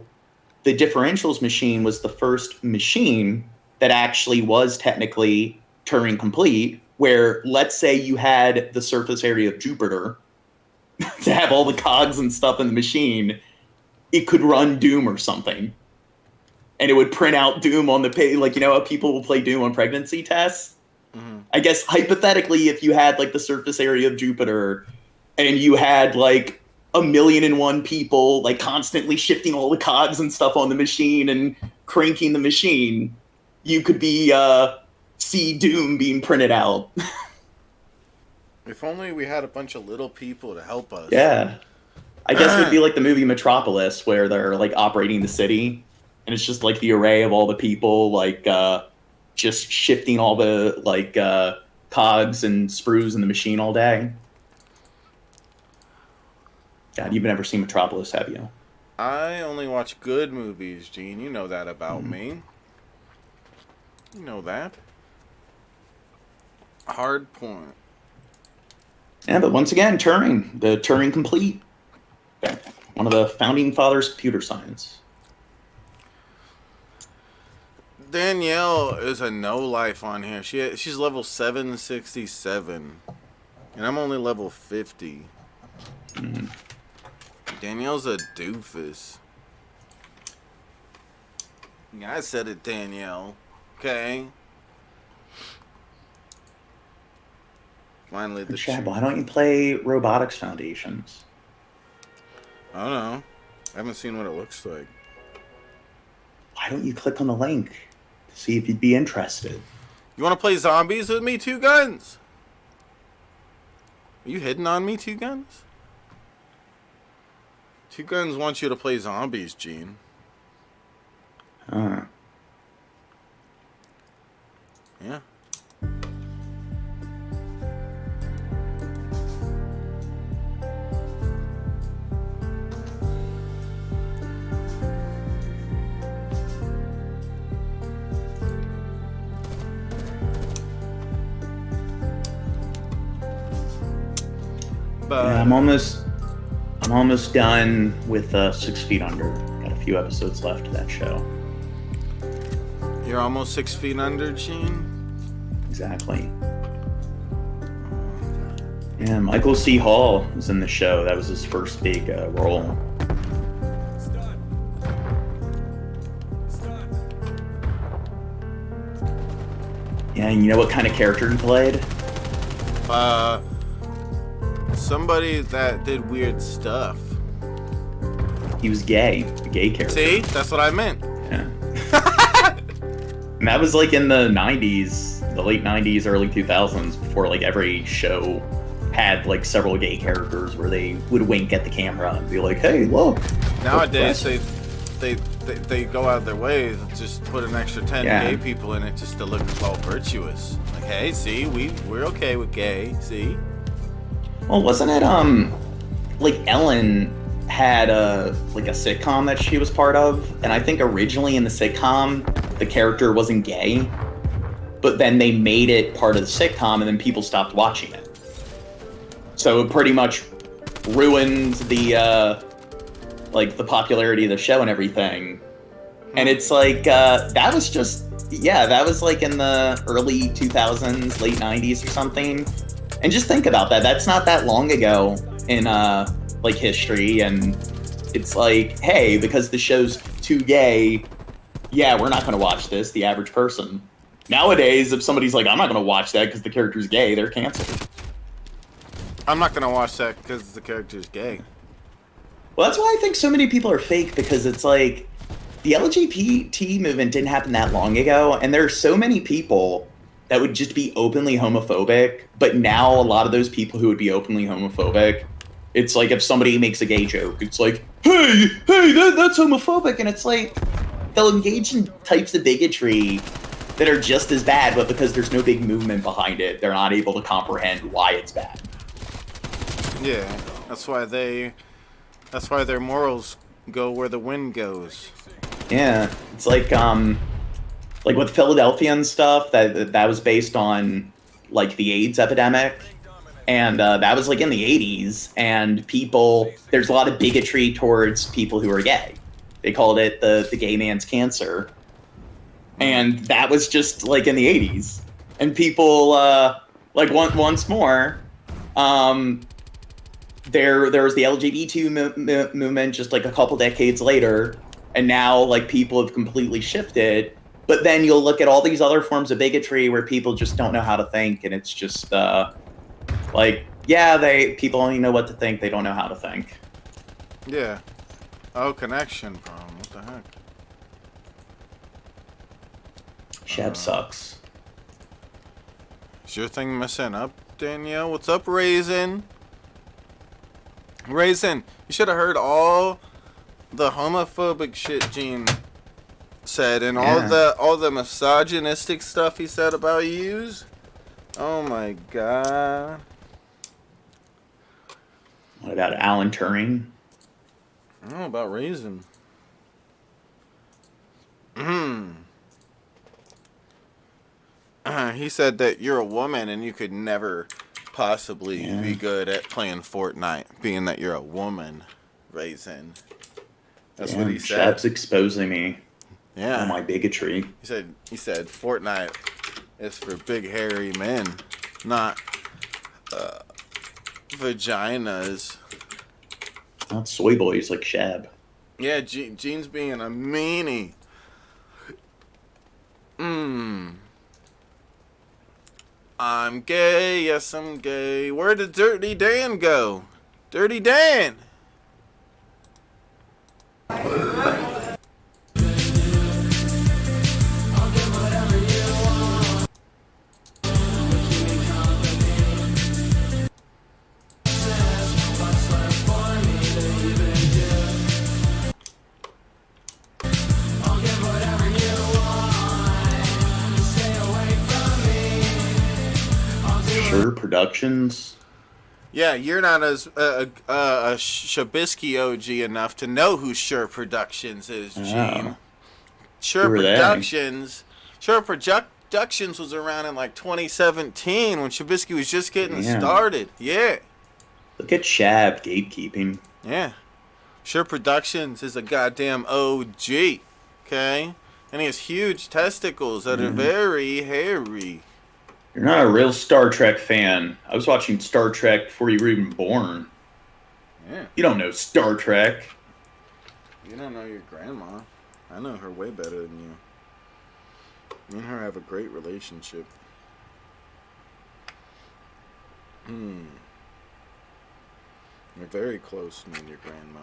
the differentials machine was the first machine that actually was technically Turing complete, where let's say you had the surface area of Jupiter to have all the cogs and stuff in the machine, it could run Doom or something. And it would print out Doom on the page. Like, you know how people will play Doom on pregnancy tests? Mm-hmm. I guess hypothetically, if you had like the surface area of Jupiter and you had like 1,000,001 people like constantly shifting all the cogs and stuff on the machine and cranking the machine, you could be see Doom being printed out. If only we had a bunch of little people to help us. Yeah. I guess it would be like the movie Metropolis, where they're like operating the city, and it's just like the array of all the people, like just shifting all the like cogs and sprues in the machine all day. God, you've never seen Metropolis, have you? I only watch good movies, Gene. You know that about me. You know that. Hard point. Yeah, but once again, Turing, the Turing complete. One of the founding fathers of computer science. Danielle is a no-life on here. She's level 767. And I'm only level 50. Danielle's a doofus. Yeah, I said it, Danielle. Okay? Finally, the Chad, why don't you play Robotics Foundations? I don't know. I haven't seen what it looks like. Why don't you click on the link to see if you'd be interested? You want to play zombies with me, Two Guns? Are you hitting on me, Two Guns? Two Guns wants you to play zombies, Gene. Huh. Yeah. Yeah, I'm almost done with 6 Feet Under. Got a few episodes left of that show. You're almost 6 feet under, Gene? Exactly. Yeah, Michael C. Hall was in the show. That was his first big role. Stun. Yeah, and you know what kind of character he played? Somebody that did weird stuff. He was gay. A gay character. See? That's what I meant. Yeah. And that was like in the 90s, the late 90s, early 2000s, before like every show had like several gay characters where they would wink at the camera and be like, hey, look. Nowadays, they go out of their way to just put an extra 10 Yeah. gay people in it just to look all virtuous. Like, hey, see, we're okay with gay. See. Well, wasn't it like Ellen had a sitcom that she was part of, and I think originally in the sitcom the character wasn't gay, but then they made it part of the sitcom, and then people stopped watching it. So it pretty much ruined the the popularity of the show and everything. And it's like that was like in the early 2000s, late 90s or something. And just think about that. That's not that long ago in history, and it's like, hey, because the show's too gay, yeah, we're not going to watch this, the average person. Nowadays, if somebody's like, I'm not going to watch that because the character's gay, they're canceled. I'm not gonna watch that because the character's gay. Well, that's why I think so many people are fake, because it's like the LGBT movement didn't happen that long ago, and there are so many people that would just be openly homophobic, but now a lot of those people who would be openly homophobic, it's like if somebody makes a gay joke, it's like, hey, that's homophobic, and it's like they'll engage in types of bigotry that are just as bad, but because there's no big movement behind it, they're not able to comprehend why it's bad. Yeah, that's why their morals go where the wind goes. Yeah, it's like with Philadelphia and stuff, that was based on like the AIDS epidemic, and that was like in the 80s, and there's a lot of bigotry towards people who are gay. They called it the gay man's cancer, and that was just like in the 80s, and people once more, there was the LGBT movement just like a couple decades later, and now like people have completely shifted. But then you'll look at all these other forms of bigotry where people just don't know how to think, and it's just people only know what to think, they don't know how to think. Yeah. Oh, connection problem. What the heck? Shab sucks. Is your thing messing up, Danielle? What's up, Raisin? Raisin, you should have heard all the homophobic shit Gene said, and all the misogynistic stuff he said about yous. Oh my god. What about Alan Turing? I don't know about Raisin. He said that you're a woman and you could never possibly be good at playing Fortnite, being that you're a woman, Raisin. That's what he said. Shab's exposing me. Yeah. On my bigotry. He said Fortnite is for big hairy men, not vaginas. Not soy boys like Shab. Yeah, Gene's being a meanie. I'm gay, yes I'm gay. Where did Dirty Dan go? Dirty Dan! Sure Productions. Yeah, you're not as a Shabisky OG enough to know who Sure Productions is, Gene. Sure Productions. Sure Productions was around in like 2017 when Shabisky was just getting started. Yeah. Look at Shab gatekeeping. Yeah. Sure Productions is a goddamn OG. Okay? And he has huge testicles that are very hairy. You're not a real Star Trek fan. I was watching Star Trek before you were even born. Yeah. You don't know Star Trek. You don't know your grandma. I know her way better than you. Me and her have a great relationship. You're very close, me and your grandma.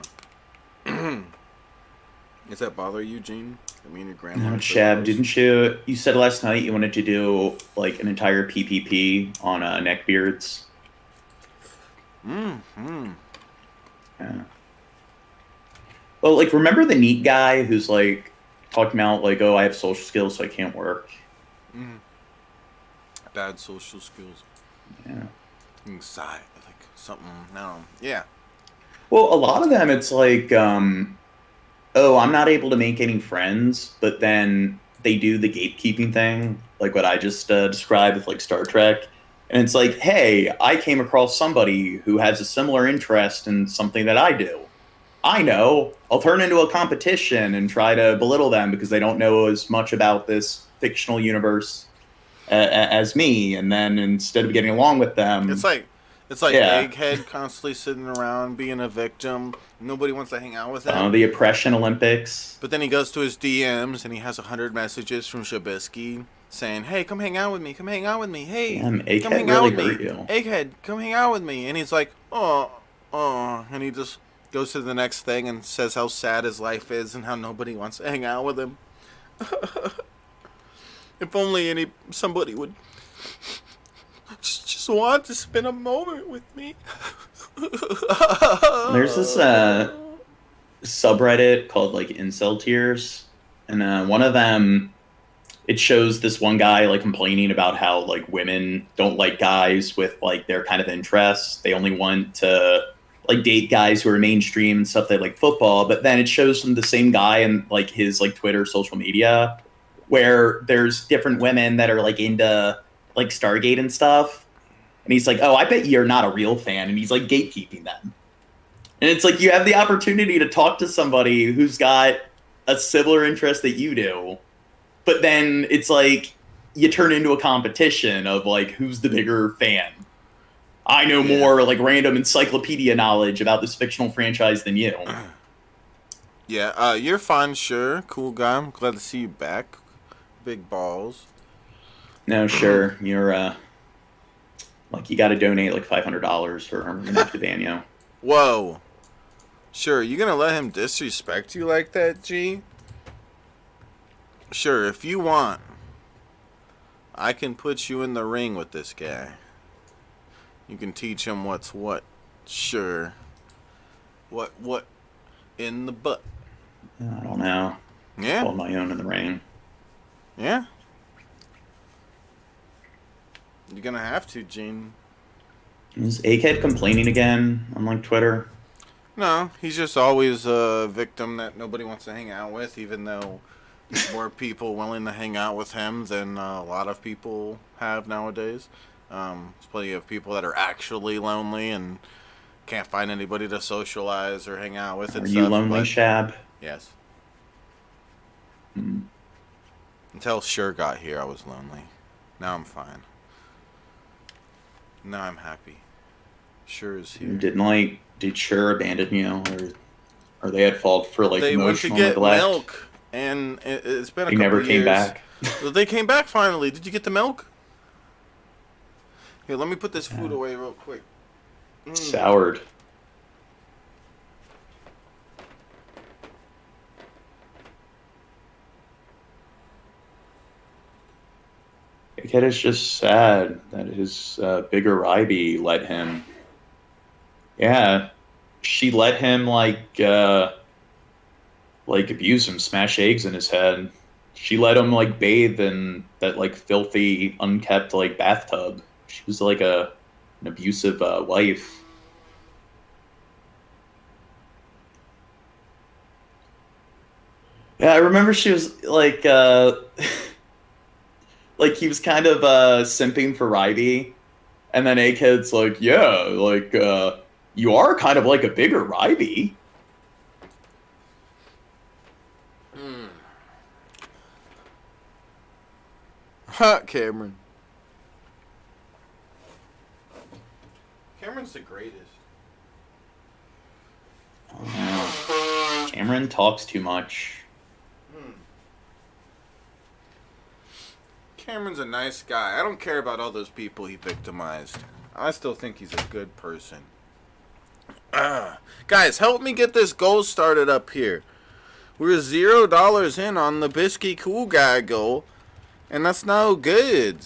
Does that bother you, Gene? I mean, your grandma. No, Shab, didn't you? You said last night you wanted to do like an entire PPP on neckbeards. Yeah. Well, like, remember the neat guy who's like talking about like, oh, I have social skills, so I can't work. Bad social skills. Yeah. Anxiety, like something. No. Yeah. Well, a lot of them, it's like, oh, I'm not able to make any friends, but then they do the gatekeeping thing, like what I just described with like Star Trek. And it's like, hey, I came across somebody who has a similar interest in something that I do. I know. I'll turn into a competition and try to belittle them because they don't know as much about this fictional universe as me. And then instead of getting along with them, It's like Yeah. Egghead constantly sitting around being a victim. Nobody wants to hang out with him. the oppression Olympics. But then he goes to his DMs and he has 100 messages from Shabisky saying, "Hey, come hang out with me. Come hang out with me. Hey, Damn, come Egghead hang out really with hurt me. you. Egghead, come hang out with me." And he's like, and he just goes to the next thing and says how sad his life is and how nobody wants to hang out with him. If only somebody would just want to spend a moment with me. There's this subreddit called like Incel Tears, and one of them, it shows this one guy like complaining about how like women don't like guys with like their kind of interests. They only want to like date guys who are mainstream and stuff. They like football, but then it shows them the same guy in like his like Twitter, social media, where there's different women that are like into like Stargate and stuff. And he's like, oh, I bet you're not a real fan. And he's like gatekeeping them. And it's like you have the opportunity to talk to somebody who's got a similar interest that you do. But then it's like you turn into a competition of like who's the bigger fan. I know more like random encyclopedia knowledge about this fictional franchise than you. Yeah, you're fine, sure. Cool guy. I'm glad to see you back. Big balls. No, sure. You're like you got to donate like $500 or I'm gonna have to ban you. Whoa. Sure, you gonna let him disrespect you like that, G? Sure, if you want, I can put you in the ring with this guy. You can teach him what's what. Sure. What in the butt? I don't know. Yeah. Hold my own in the ring. Yeah. You're gonna have to, Gene. Is Egghead complaining again on like Twitter? No, he's just always a victim that nobody wants to hang out with, even though there's more people willing to hang out with him than a lot of people have nowadays. There's plenty of people that are actually lonely and can't find anybody to socialize or hang out with. Are And you stuff, lonely, but Shab? yes. Hmm. Until Sure got here, I was lonely. Now I'm fine. Now I'm happy. Sure is here. Did Sure abandon you, or are they at fault for like They went to emotional get neglect? milk, and it's been a He couple never years. came back. Well, they came back finally. Did you get the milk? Here, let me put this food Yeah. away real quick. Soured. Egghead is just sad that his bigger Ryby let him. Yeah, she let him like abuse him, smash eggs in his head. She let him like bathe in that like filthy, unkept like bathtub. She was like an abusive wife. Yeah, I remember she was like like he was kind of simping for Ryby, and then Egghead's like, yeah, like you are kind of like a bigger Ryby. Ha, Cameron. Cameron's the greatest. Cameron talks too much. Cameron's a nice guy. I don't care about all those people he victimized. I still think he's a good person. Guys, help me get this goal started up here. We're $0 in on the Bisky Cool Guy goal, and that's no good.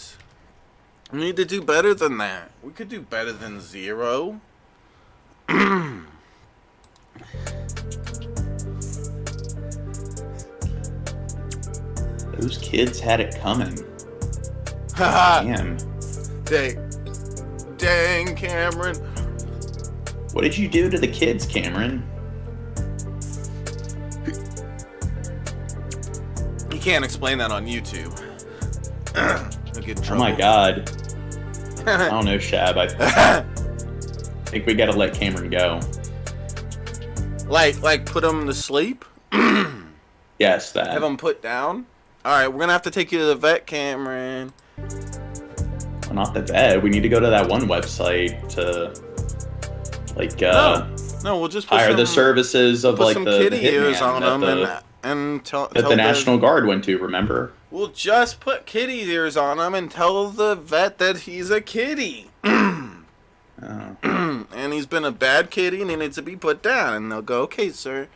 We need to do better than that. We could do better than 0. Those kids had it coming. Haha. Damn. Dang, Cameron. What did you do to the kids, Cameron? You can't explain that on YouTube. You'll get in Oh trouble. my god. I don't know, Shab. I think we gotta let Cameron go. Like put him to sleep? Yes, that. Have him put down? Alright, we're gonna have to take you to the vet, Cameron. Well, not the vet. We need to go to that one website to, like, No, we'll just put hire the some- services of, put like, some the kitty hitman ears on that them the, and tell that the National Guard went to, remember? We'll just put kitty ears on him and tell the vet that he's a kitty. Oh. And he's been a bad kitty and he needs to be put down. And they'll go, okay, sir.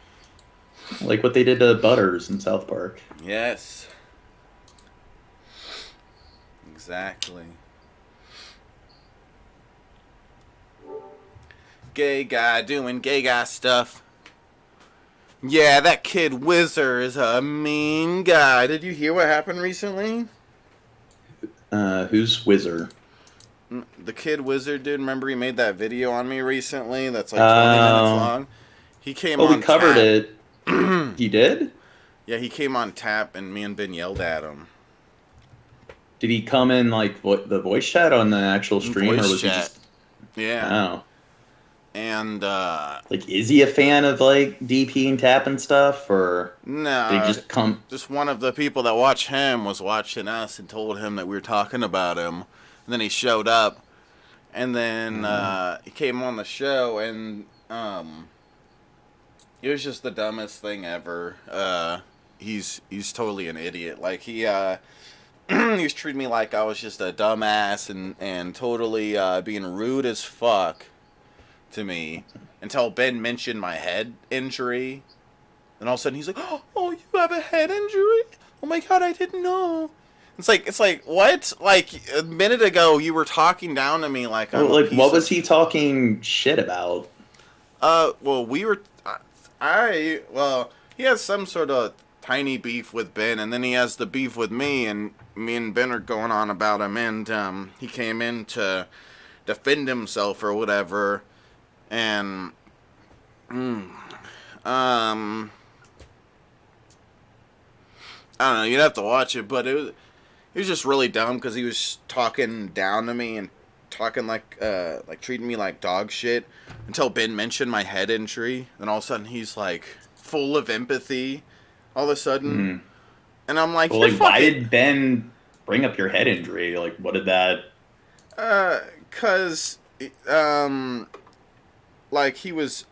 Like what they did to Butters in South Park. Yes. Exactly. Gay guy doing gay guy stuff. Yeah, that kid Whizzer is a mean guy. Did you hear what happened recently? Who's Whizzer? The kid Wizard, dude, remember he made that video on me recently that's like 20 minutes long? He came on we covered tap. it. He did? Yeah, he came on tap and me and Ben yelled at him. Did he come in, like, the voice chat on the actual stream? Voice or was chat. he just... Yeah. Oh. And, Like, is he a fan of, like, DP and tap and stuff? Or no. did he just come... Just one of the people that watch him was watching us and told him that we were talking about him. And then he showed up. And then he came on the show and it was just the dumbest thing ever. He's totally an idiot. Like he was treating me like I was just a dumbass and totally being rude as fuck to me until Ben mentioned my head injury. And all of a sudden he's like, "Oh, you have a head injury? Oh my god, I didn't know." It's like what? Like a minute ago you were talking down to me like I'm Well, a like, piece what of- was he talking shit about? Well, we were well, he has some sort of tiny beef with Ben and then he has the beef with me and me and Ben are going on about him and he came in to defend himself or whatever and I don't know, you'd have to watch it, but it was just really dumb because he was talking down to me and talking like treating me like dog shit until Ben mentioned my head injury. Then all of a sudden he's like full of empathy all of a sudden. And I'm like, Well, "You're like, why fucking-" did Ben bring up your head injury? Like, what did that... Cause like he was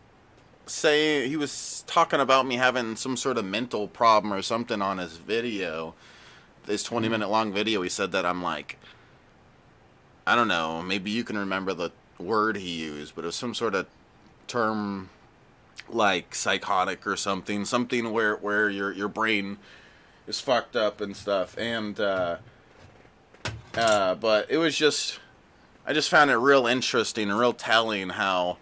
talking about me having some sort of mental problem or something on his video. This 20-minute long video, he said that I'm like, I don't know, maybe you can remember the word he used, but it was some sort of term like psychotic or something where your brain is fucked up and stuff. And but it was just, I just found it real interesting and real telling how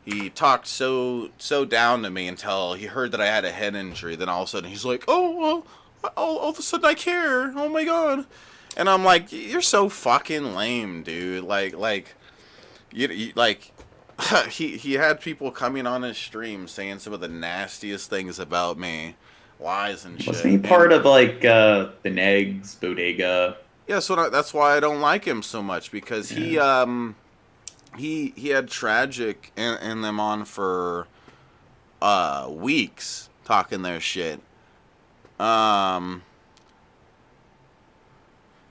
he talked so down to me until he heard that I had a head injury. Then all of a sudden he's like, "Oh, well, all of a sudden I care. Oh my god." And I'm like, "You're so fucking lame, dude." Like you like he had people coming on his stream saying some of the nastiest things about me, lies and shit. Wasn't he part of, like, the Negs, Bodega? Yeah, so that's why I don't like him so much because he had Tragic and them on for weeks talking their shit.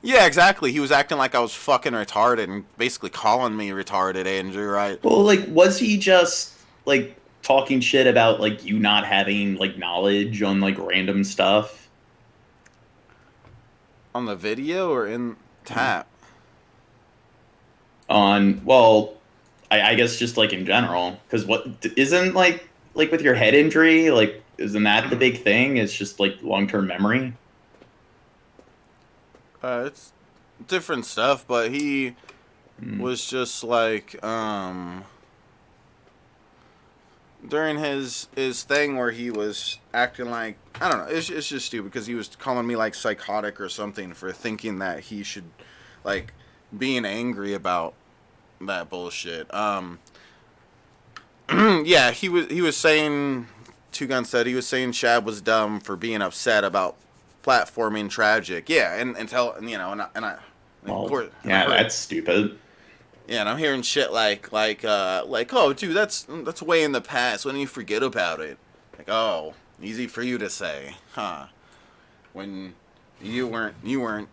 Yeah, exactly. He was acting like I was fucking retarded and basically calling me retarded, Andrew, right? Well, like, was he just, like, talking shit about, like, you not having, like, knowledge on, like, random stuff? On the video or in tap? Well, I guess just, like, in general. Because isn't, like, with your head injury, like, isn't that the big thing? It's just, like, long-term memory? It's different stuff, but he was just like, during his thing where he was acting like, I don't know, it's just stupid because he was calling me like psychotic or something for thinking that he should, like, being angry about that bullshit. Yeah, he was saying, Two Gun said he was saying Shab was dumb for being upset about platforming tragic. Yeah, and you know, and I Well, of course, yeah, that's stupid. yeah, and I'm hearing shit like, oh, dude, that's way in the past. When do you forget about it? Like, oh, easy for you to say, huh? When you weren't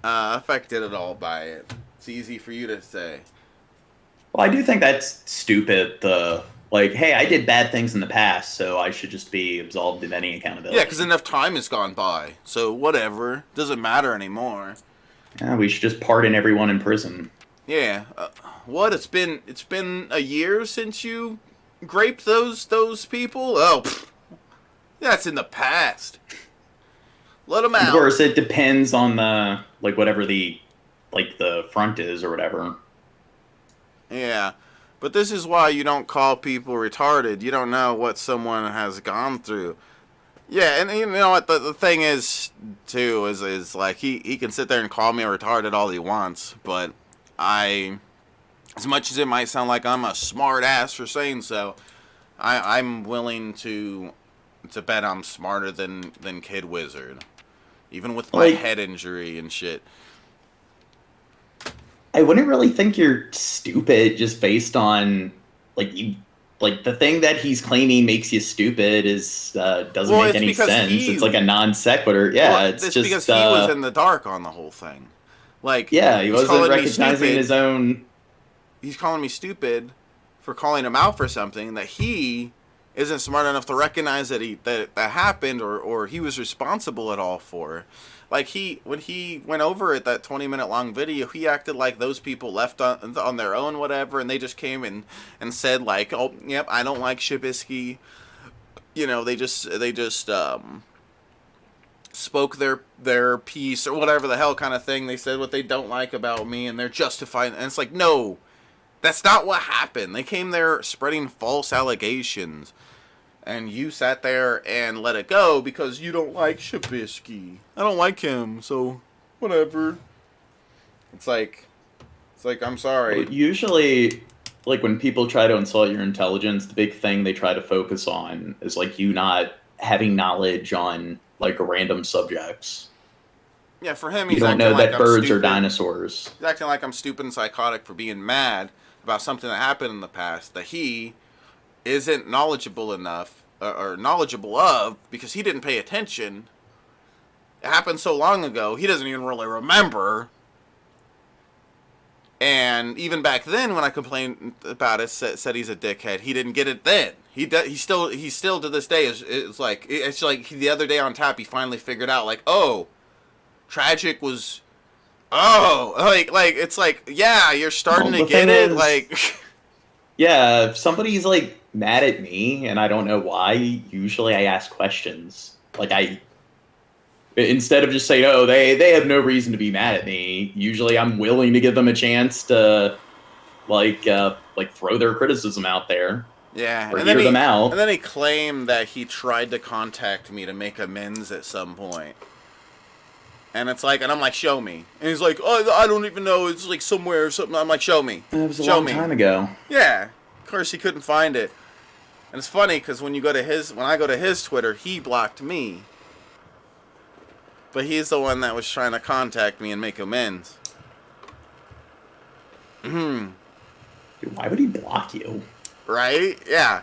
affected at all by it. It's easy for you to say. Well, I do think that's stupid. Like, hey, I did bad things in the past, so I should just be absolved of any accountability. Yeah, because enough time has gone by, so whatever, doesn't matter anymore. Yeah, we should just pardon everyone in prison. Yeah, what? It's been a year since you raped those people. Oh, that's in the past. Let them out. Of course, it depends on the whatever the front is or whatever. Yeah, but this is why you don't call people retarded. You don't know what someone has gone through. Yeah, and you know what the thing is too is like he can sit there and call me retarded all he wants, but as much as it might sound like I'm a smart ass for saying so, I'm willing to bet I'm smarter than Kid Wizard, even with my head injury and shit. I wouldn't really think you're stupid just based on the thing that he's claiming makes you stupid is doesn't make any sense. It's like a non sequitur. Yeah, well, it's just because he was in the dark on the whole thing. Like, yeah, he wasn't recognizing his own. He's calling me stupid for calling him out for something that he isn't smart enough to recognize that happened or he was responsible at all for. Like, when he went over it, that 20-minute long video, he acted like those people left on their own, whatever, and they just came and said, like, oh, yep, I don't like SHABISKY. You know, they just spoke their piece or whatever the hell kind of thing. They said what they don't like about me, and they're justified. And it's like, no, that's not what happened. They came there spreading false allegations. And you sat there and let it go because you don't like SHABISKY. I don't like him, so whatever. It's like I'm sorry. Well, usually, like when people try to insult your intelligence, the big thing they try to focus on is like you not having knowledge on like random subjects. Yeah, for him, you don't know that birds are dinosaurs. He's acting like I'm stupid and psychotic for being mad about something that happened in the past that he isn't knowledgeable enough or knowledgeable of because he didn't pay attention. It happened so long ago, he doesn't even really remember. And even back then, when I complained about it, said he's a dickhead. He didn't get it then. He still to this day it's like the other day on tap he finally figured out like, oh, tragic was, like it's like, yeah, you're starting to get it. Like, yeah, if somebody's like mad at me and I don't know why, usually I ask questions. Like instead of just saying, oh, they have no reason to be mad at me, usually I'm willing to give them a chance to like throw their criticism out there. Yeah, or hear them out. And then he claimed that he tried to contact me to make amends at some point. And it's like, and I'm like, show me. And he's like, oh, I don't even know. It's like somewhere or something. I'm like, show me. It was a long time ago. Yeah. Of course, he couldn't find it. And it's funny because when I go to his Twitter, he blocked me. But he's the one that was trying to contact me and make amends. Dude, why would he block you? Right? Yeah.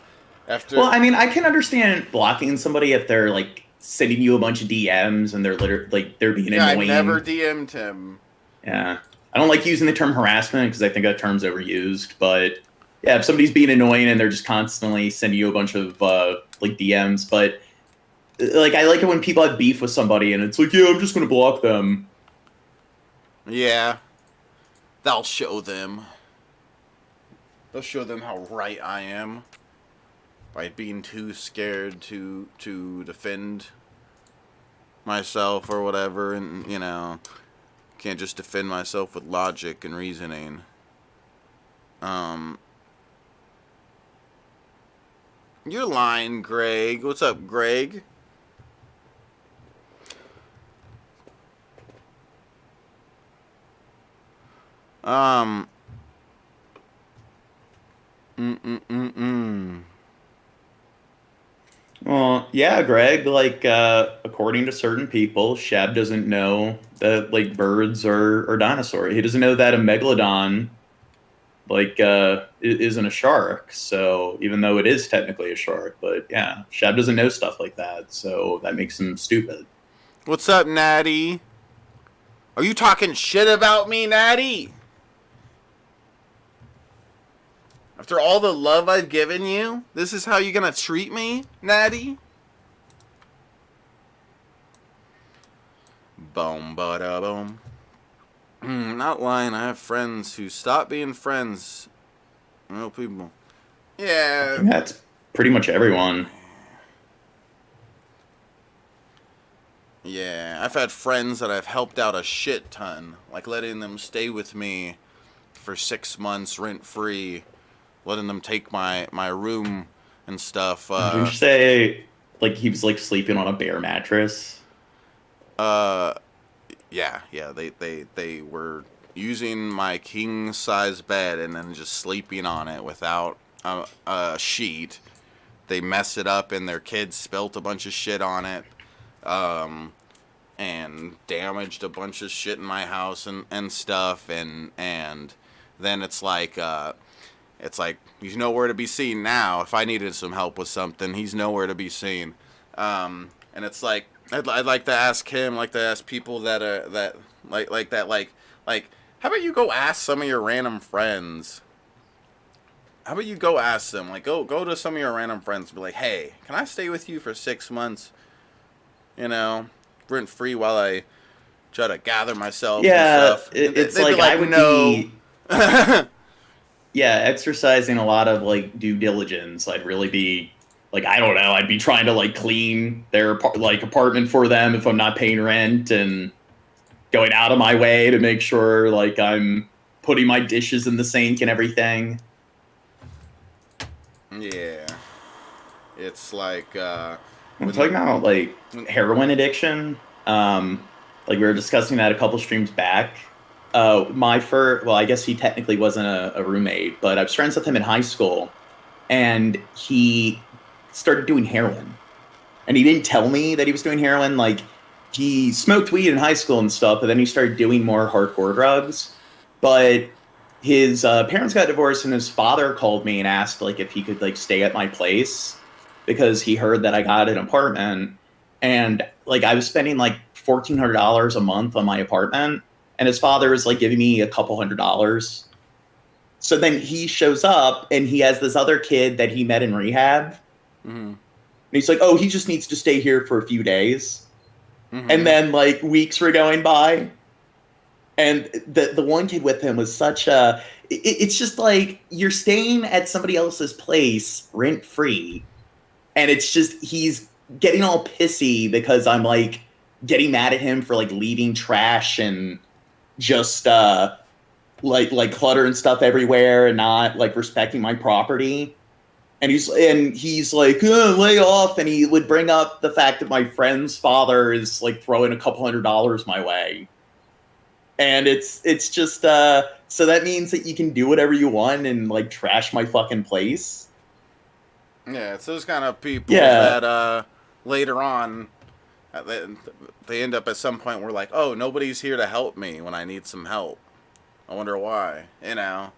Well, I mean, I can understand blocking somebody if they're like sending you a bunch of DMs and they're they're being annoying. I never DM'd him. Yeah. I don't like using the term harassment because I think that term's overused, but yeah, if somebody's being annoying and they're just constantly sending you a bunch of like DMs, but like I like it when people have beef with somebody and it's like, yeah, I'm just gonna block them. Yeah. They'll show them. They'll show them how right I am by being too scared to defend myself or whatever, and you know, can't just defend myself with logic and reasoning. You're lying, Greg. What's up, Greg? Um. Mm. Well, yeah, Greg, like, according to certain people, Shab doesn't know that, like, birds are dinosaurs. He doesn't know that a megalodon, like, isn't a shark. So, even though it is technically a shark, but yeah, Shab doesn't know stuff like that. So, that makes him stupid. What's up, Natty? Are you talking shit about me, Natty? After all the love I've given you, this is how you're gonna treat me, Natty? Boom, bada boom. Not lying, I have friends who stop being friends. Real people. Yeah. That's pretty much everyone. Yeah, I've had friends that I've helped out a shit ton. Like letting them stay with me for 6 months rent-free. Letting them take my room and stuff. Did you say, like, he was, like, sleeping on a bare mattress? Yeah. They were using my king-size bed and then just sleeping on it without a sheet. They messed it up and their kids spilt a bunch of shit on it. And damaged a bunch of shit in my house and stuff. And then it's like he's nowhere to be seen now. If I needed some help with something, he's nowhere to be seen. And it's like I'd like to ask him, like to ask people that how about you go ask some of your random friends? How about you go ask them, like go to some of your random friends and be like, hey, can I stay with you for 6 months? You know, rent free while I try to gather myself. Yeah, and stuff. it's They'd like, be I would no. be. Yeah, exercising a lot of, like, due diligence. I'd really be, like, I don't know, I'd be trying to, like, clean their, apartment for them if I'm not paying rent, and going out of my way to make sure, like, I'm putting my dishes in the sink and everything. Yeah. It's like, I'm talking about, like, heroin addiction. Like, we were discussing that a couple streams back. I guess he technically wasn't a roommate, but I was friends with him in high school, and he started doing heroin. And he didn't tell me that he was doing heroin. Like, he smoked weed in high school and stuff, but then he started doing more hardcore drugs. But his parents got divorced, and his father called me and asked, like, if he could, like, stay at my place because he heard that I got an apartment. And, like, I was spending, like, $1,400 a month on my apartment. And his father was, like, giving me a couple $100s. So then he shows up, and he has this other kid that he met in rehab. mm-hmm. And he's like, oh, he just needs to stay here for a few days. Mm-hmm. And then, like, weeks were going by. And the one kid with him was such a... It's just like, you're staying at somebody else's place rent-free. And it's just, he's getting all pissy because I'm, like, getting mad at him for, like, leaving trash and just like clutter and stuff everywhere and not, like, respecting my property. And he's like, lay off. And he would bring up the fact that my friend's father is, like, throwing a couple $100s my way. And it's just so that means that you can do whatever you want and, like, trash my fucking place. Yeah, it's those kind of people Yeah. that later on they end up at some point where, like, oh, nobody's here to help me when I need some help. I wonder why, you know?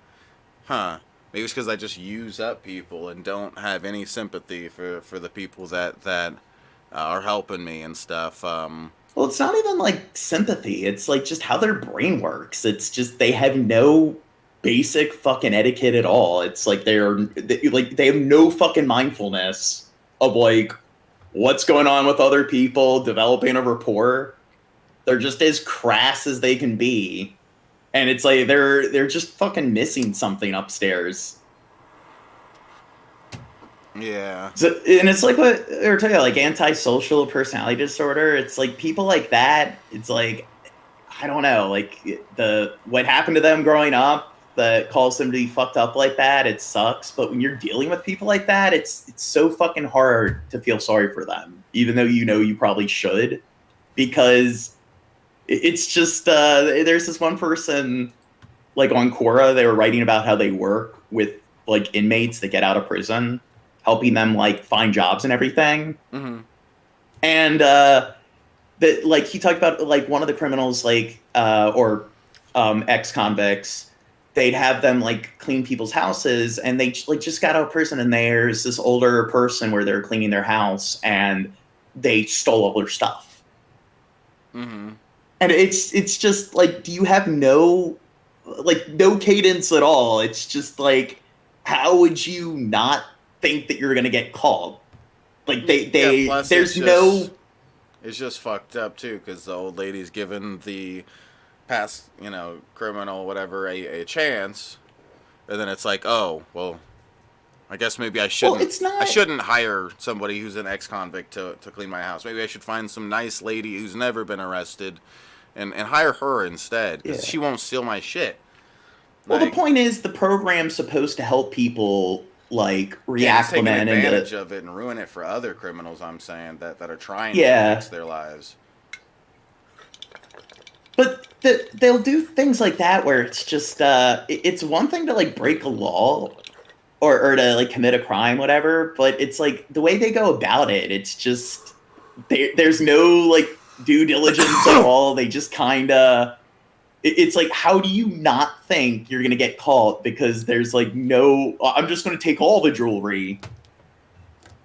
Huh. Maybe it's because I just use up people and don't have any sympathy for the people that are helping me and stuff. Well, it's not even, like, sympathy. It's, like, just how their brain works. It's just they have no basic fucking etiquette at all. It's like they have no fucking mindfulness of, like, what's going on with other people, developing a rapport. They're just as crass as they can be. And it's like they're just fucking missing something upstairs. Yeah. So, and it's like what we were talking about, like, antisocial personality disorder. It's like people like that. It's like, I don't know, like, what happened to them growing up that calls them to be fucked up like that, it sucks. But when you're dealing with people like that, it's so fucking hard to feel sorry for them, even though you know you probably should, because it's just there's this one person like on Quora, they were writing about how they work with like inmates that get out of prison, helping them like find jobs and everything. Mm-hmm. And that like he talked about like one of the criminals like or ex-convicts, they'd have them like clean people's houses, and they like just got out of prison, and there's this older person where they're cleaning their house and they stole all their stuff. Mm-hmm. And it's just like, do you have no cadence at all? It's just like, how would you not think that you're gonna get called? Like Plus there's it's just fucked up too, because the old lady's given the past, criminal, whatever, a chance, and then it's like, oh, well, I guess maybe I shouldn't. Well, it's not. I shouldn't hire somebody who's an ex-convict to clean my house. Maybe I should find some nice lady who's never been arrested, and hire her instead, because she won't steal my shit. Well, the point is, the program's supposed to help people like reacclimate taking advantage of it and ruin it for other criminals. I'm saying that are trying to fix their lives. But they'll do things like that where it's just it's one thing to like break a law or to like commit a crime, whatever. But it's like the way they go about it. It's just there's no like due diligence at all. They just kind of. It's like, how do you not think you're gonna get caught because there's like no? I'm just gonna take all the jewelry.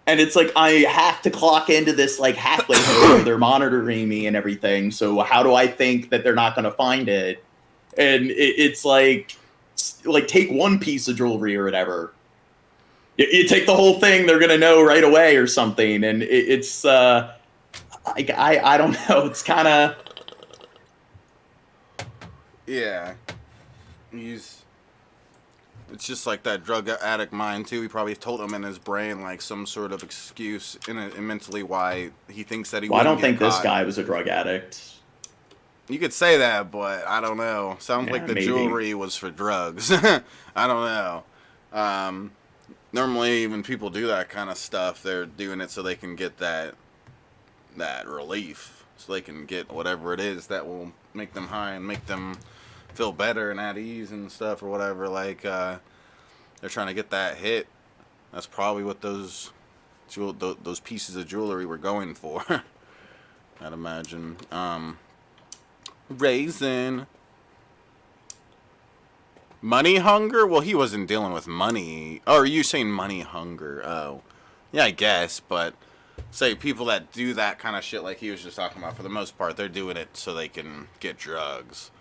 And it's like, I have to clock into this like halfway home where they're monitoring me and everything. So how do I think that they're not going to find it? And it's like take one piece of jewelry or whatever. You take the whole thing, they're going to know right away or something. And it's I don't know. It's kind of. Yeah. It's just like that drug addict mind, too. He probably told him in his brain, like, some sort of excuse in mentally why he thinks that he Well, I don't think caught. this guy was a drug addict. You could say that, but I don't know. Sounds like the jewelry was for drugs. I don't know. Normally, when people do that kind of stuff, they're doing it so they can get that relief. So they can get whatever it is that will make them high and make them feel better and at ease and stuff or whatever. Like they're trying to get that hit. That's probably what those pieces of jewelry were going for. I'd imagine. Raisin. Money hunger? Well, he wasn't dealing with money. Oh, are you saying money hunger? Oh, yeah, I guess. But say people that do that kind of shit, like he was just talking about, for the most part, they're doing it so they can get drugs.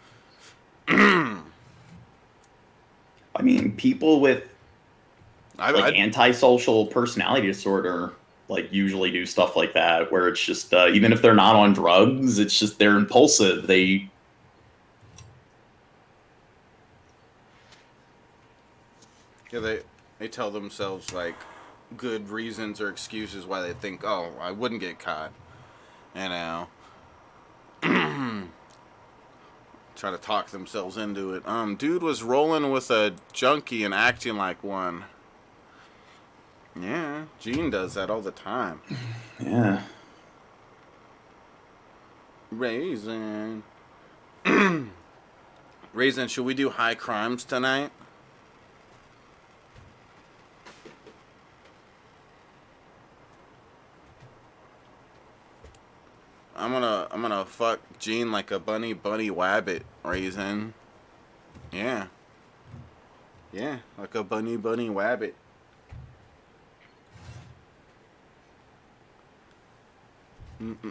I mean, people with antisocial personality disorder like usually do stuff like that, where it's just even if they're not on drugs, it's just they're impulsive. They tell themselves like good reasons or excuses why they think, oh, I wouldn't get caught. Try to talk themselves into it. Dude was rolling with a junkie and acting like one. Yeah, Gene does that all the time. Yeah. Raisin. Raisin, should we do high crimes tonight? I'm gonna fuck Gene like a bunny wabbit, Raisin. Yeah. Yeah, like a bunny wabbit. Maybe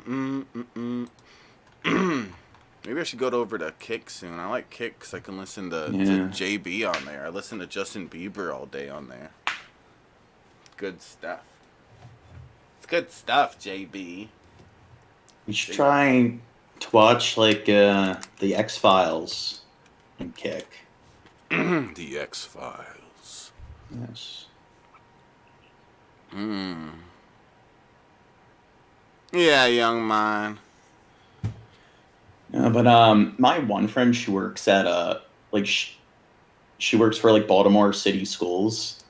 I should go over to Kick soon. I like Kick because I can listen to JB on there. I listen to Justin Bieber all day on there. Good stuff. It's good stuff, JB. You should try to watch like the X-Files and Kick. The X-Files. Yes. Yeah, young man. Yeah, but my one friend, she works at she works for like Baltimore City Schools,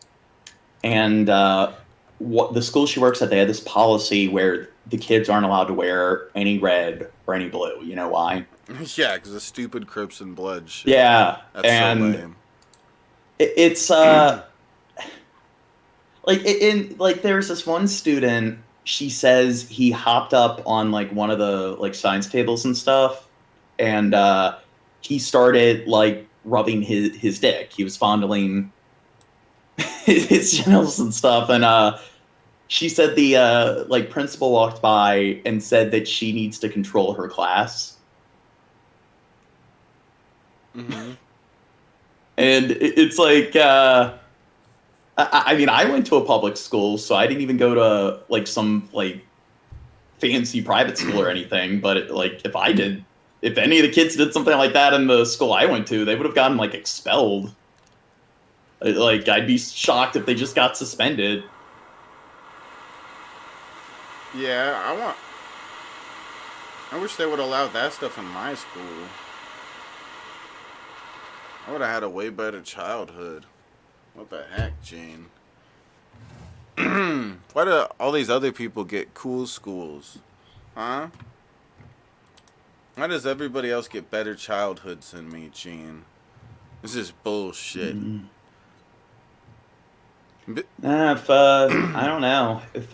and what the school she works at, they had this policy where the kids aren't allowed to wear any red or any blue. You know why? Yeah, because the stupid Crips and Blood shit. Yeah, That's and so lame. it's like there's this one student. She says he hopped up on like one of the like science tables and stuff, and he started like rubbing his dick. He was fondling his genitals and stuff, and she said the like principal walked by and said that she needs to control her class. Mm-hmm. And it's like, I mean, I went to a public school, so I didn't even go to like some like fancy private school or anything. But like, if any of the kids did something like that in the school I went to, they would have gotten like expelled. Like, I'd be shocked if they just got suspended. Yeah, I wish they would allow that stuff in my school. I would have had a way better childhood. What the heck, Gene? Why do all these other people get cool schools? Huh? Why does everybody else get better childhoods than me, Gene? This is bullshit. If I don't know if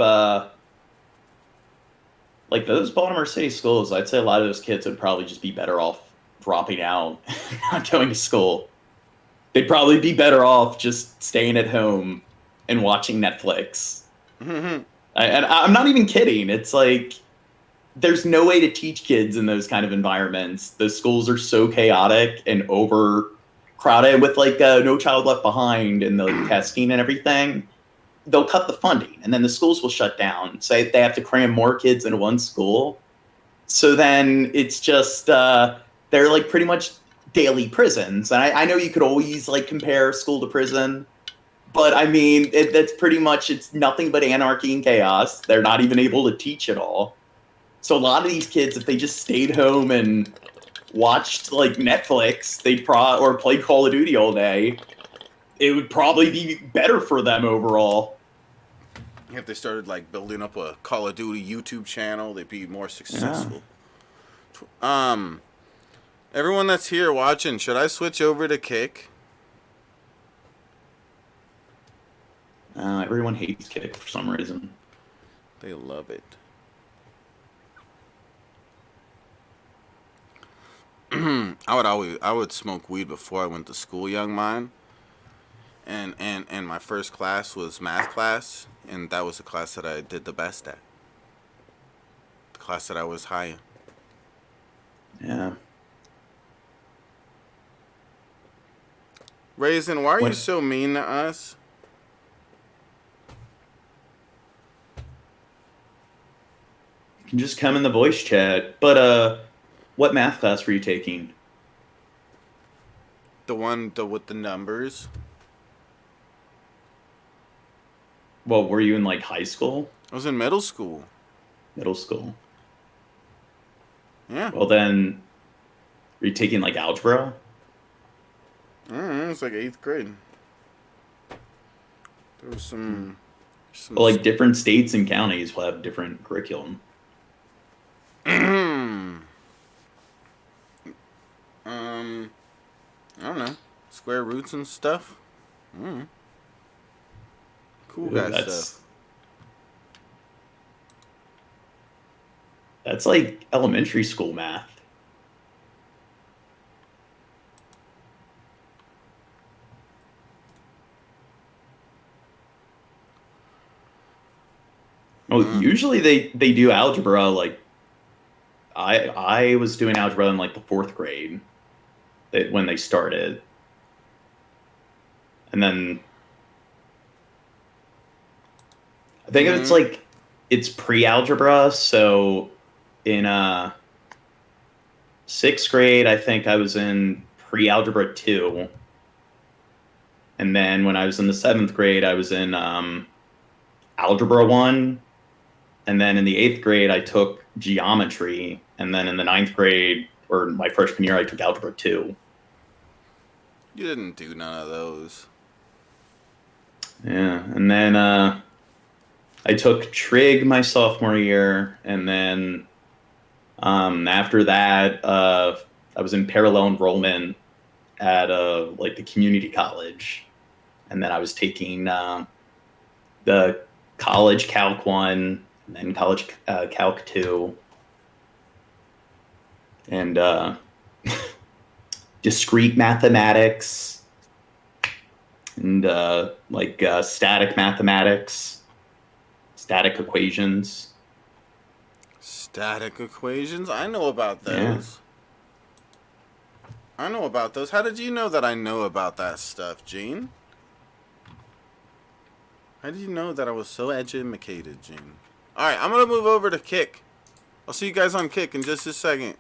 like those Baltimore City schools, I'd say a lot of those kids would probably just be better off dropping out, not going to school. They'd probably be better off just staying at home and watching Netflix. And I'm not even kidding. It's like there's no way to teach kids in those kind of environments. The schools are so chaotic and overcrowded with like No Child Left Behind and the like, testing and everything. They'll cut the funding and then the schools will shut down. So they have to cram more kids into one school. So then it's just they're like pretty much daily prisons. And I know you could always like compare school to prison, but I mean, that's pretty much, it's nothing but anarchy and chaos. They're not even able to teach at all. So a lot of these kids, if they just stayed home and watched like Netflix, or played Call of Duty all day, it would probably be better for them overall. If they started like building up a Call of Duty YouTube channel, they'd be more successful. Yeah. Everyone that's here watching, should I switch over to Kick? Everyone hates Kick for some reason. They love it. I would smoke weed before I went to school, young man. And my first class was math class, and that was the class that I did the best at. The class that I was high in. Yeah. Raisin, why are you so mean to us? You can just come in the voice chat. But what math class were you taking? The one with the numbers. Well, were you in like high school? I was in middle school. Middle school. Yeah. Well then, were you taking like algebra? It's like 8th grade. There was some Well, like different states and counties will have different curriculum. I don't know. Square roots and stuff. Cool guy stuff. That's like elementary school math. Well, usually they do algebra like I was doing algebra in like the 4th grade when they started. And then I think it's like it's pre-algebra, so in 6th grade I think I was in pre-algebra 2. And then when I was in the 7th grade I was in algebra 1. And then in the 8th grade, I took geometry. And then in the 9th grade, or my freshman year, I took algebra 2. You didn't do none of those. Yeah, and then I took trig my sophomore year, and then after that, I was in parallel enrollment at like the community college, and then I was taking the college Calc 1, and then college Calc 2, and discrete mathematics, and static mathematics, static equations. Static equations? I know about those. I know about those. How did you know that I know about that stuff, Gene? How did you know that I was so educated, Gene? Alright, I'm going to move over to Kick. I'll see you guys on Kick in just a second.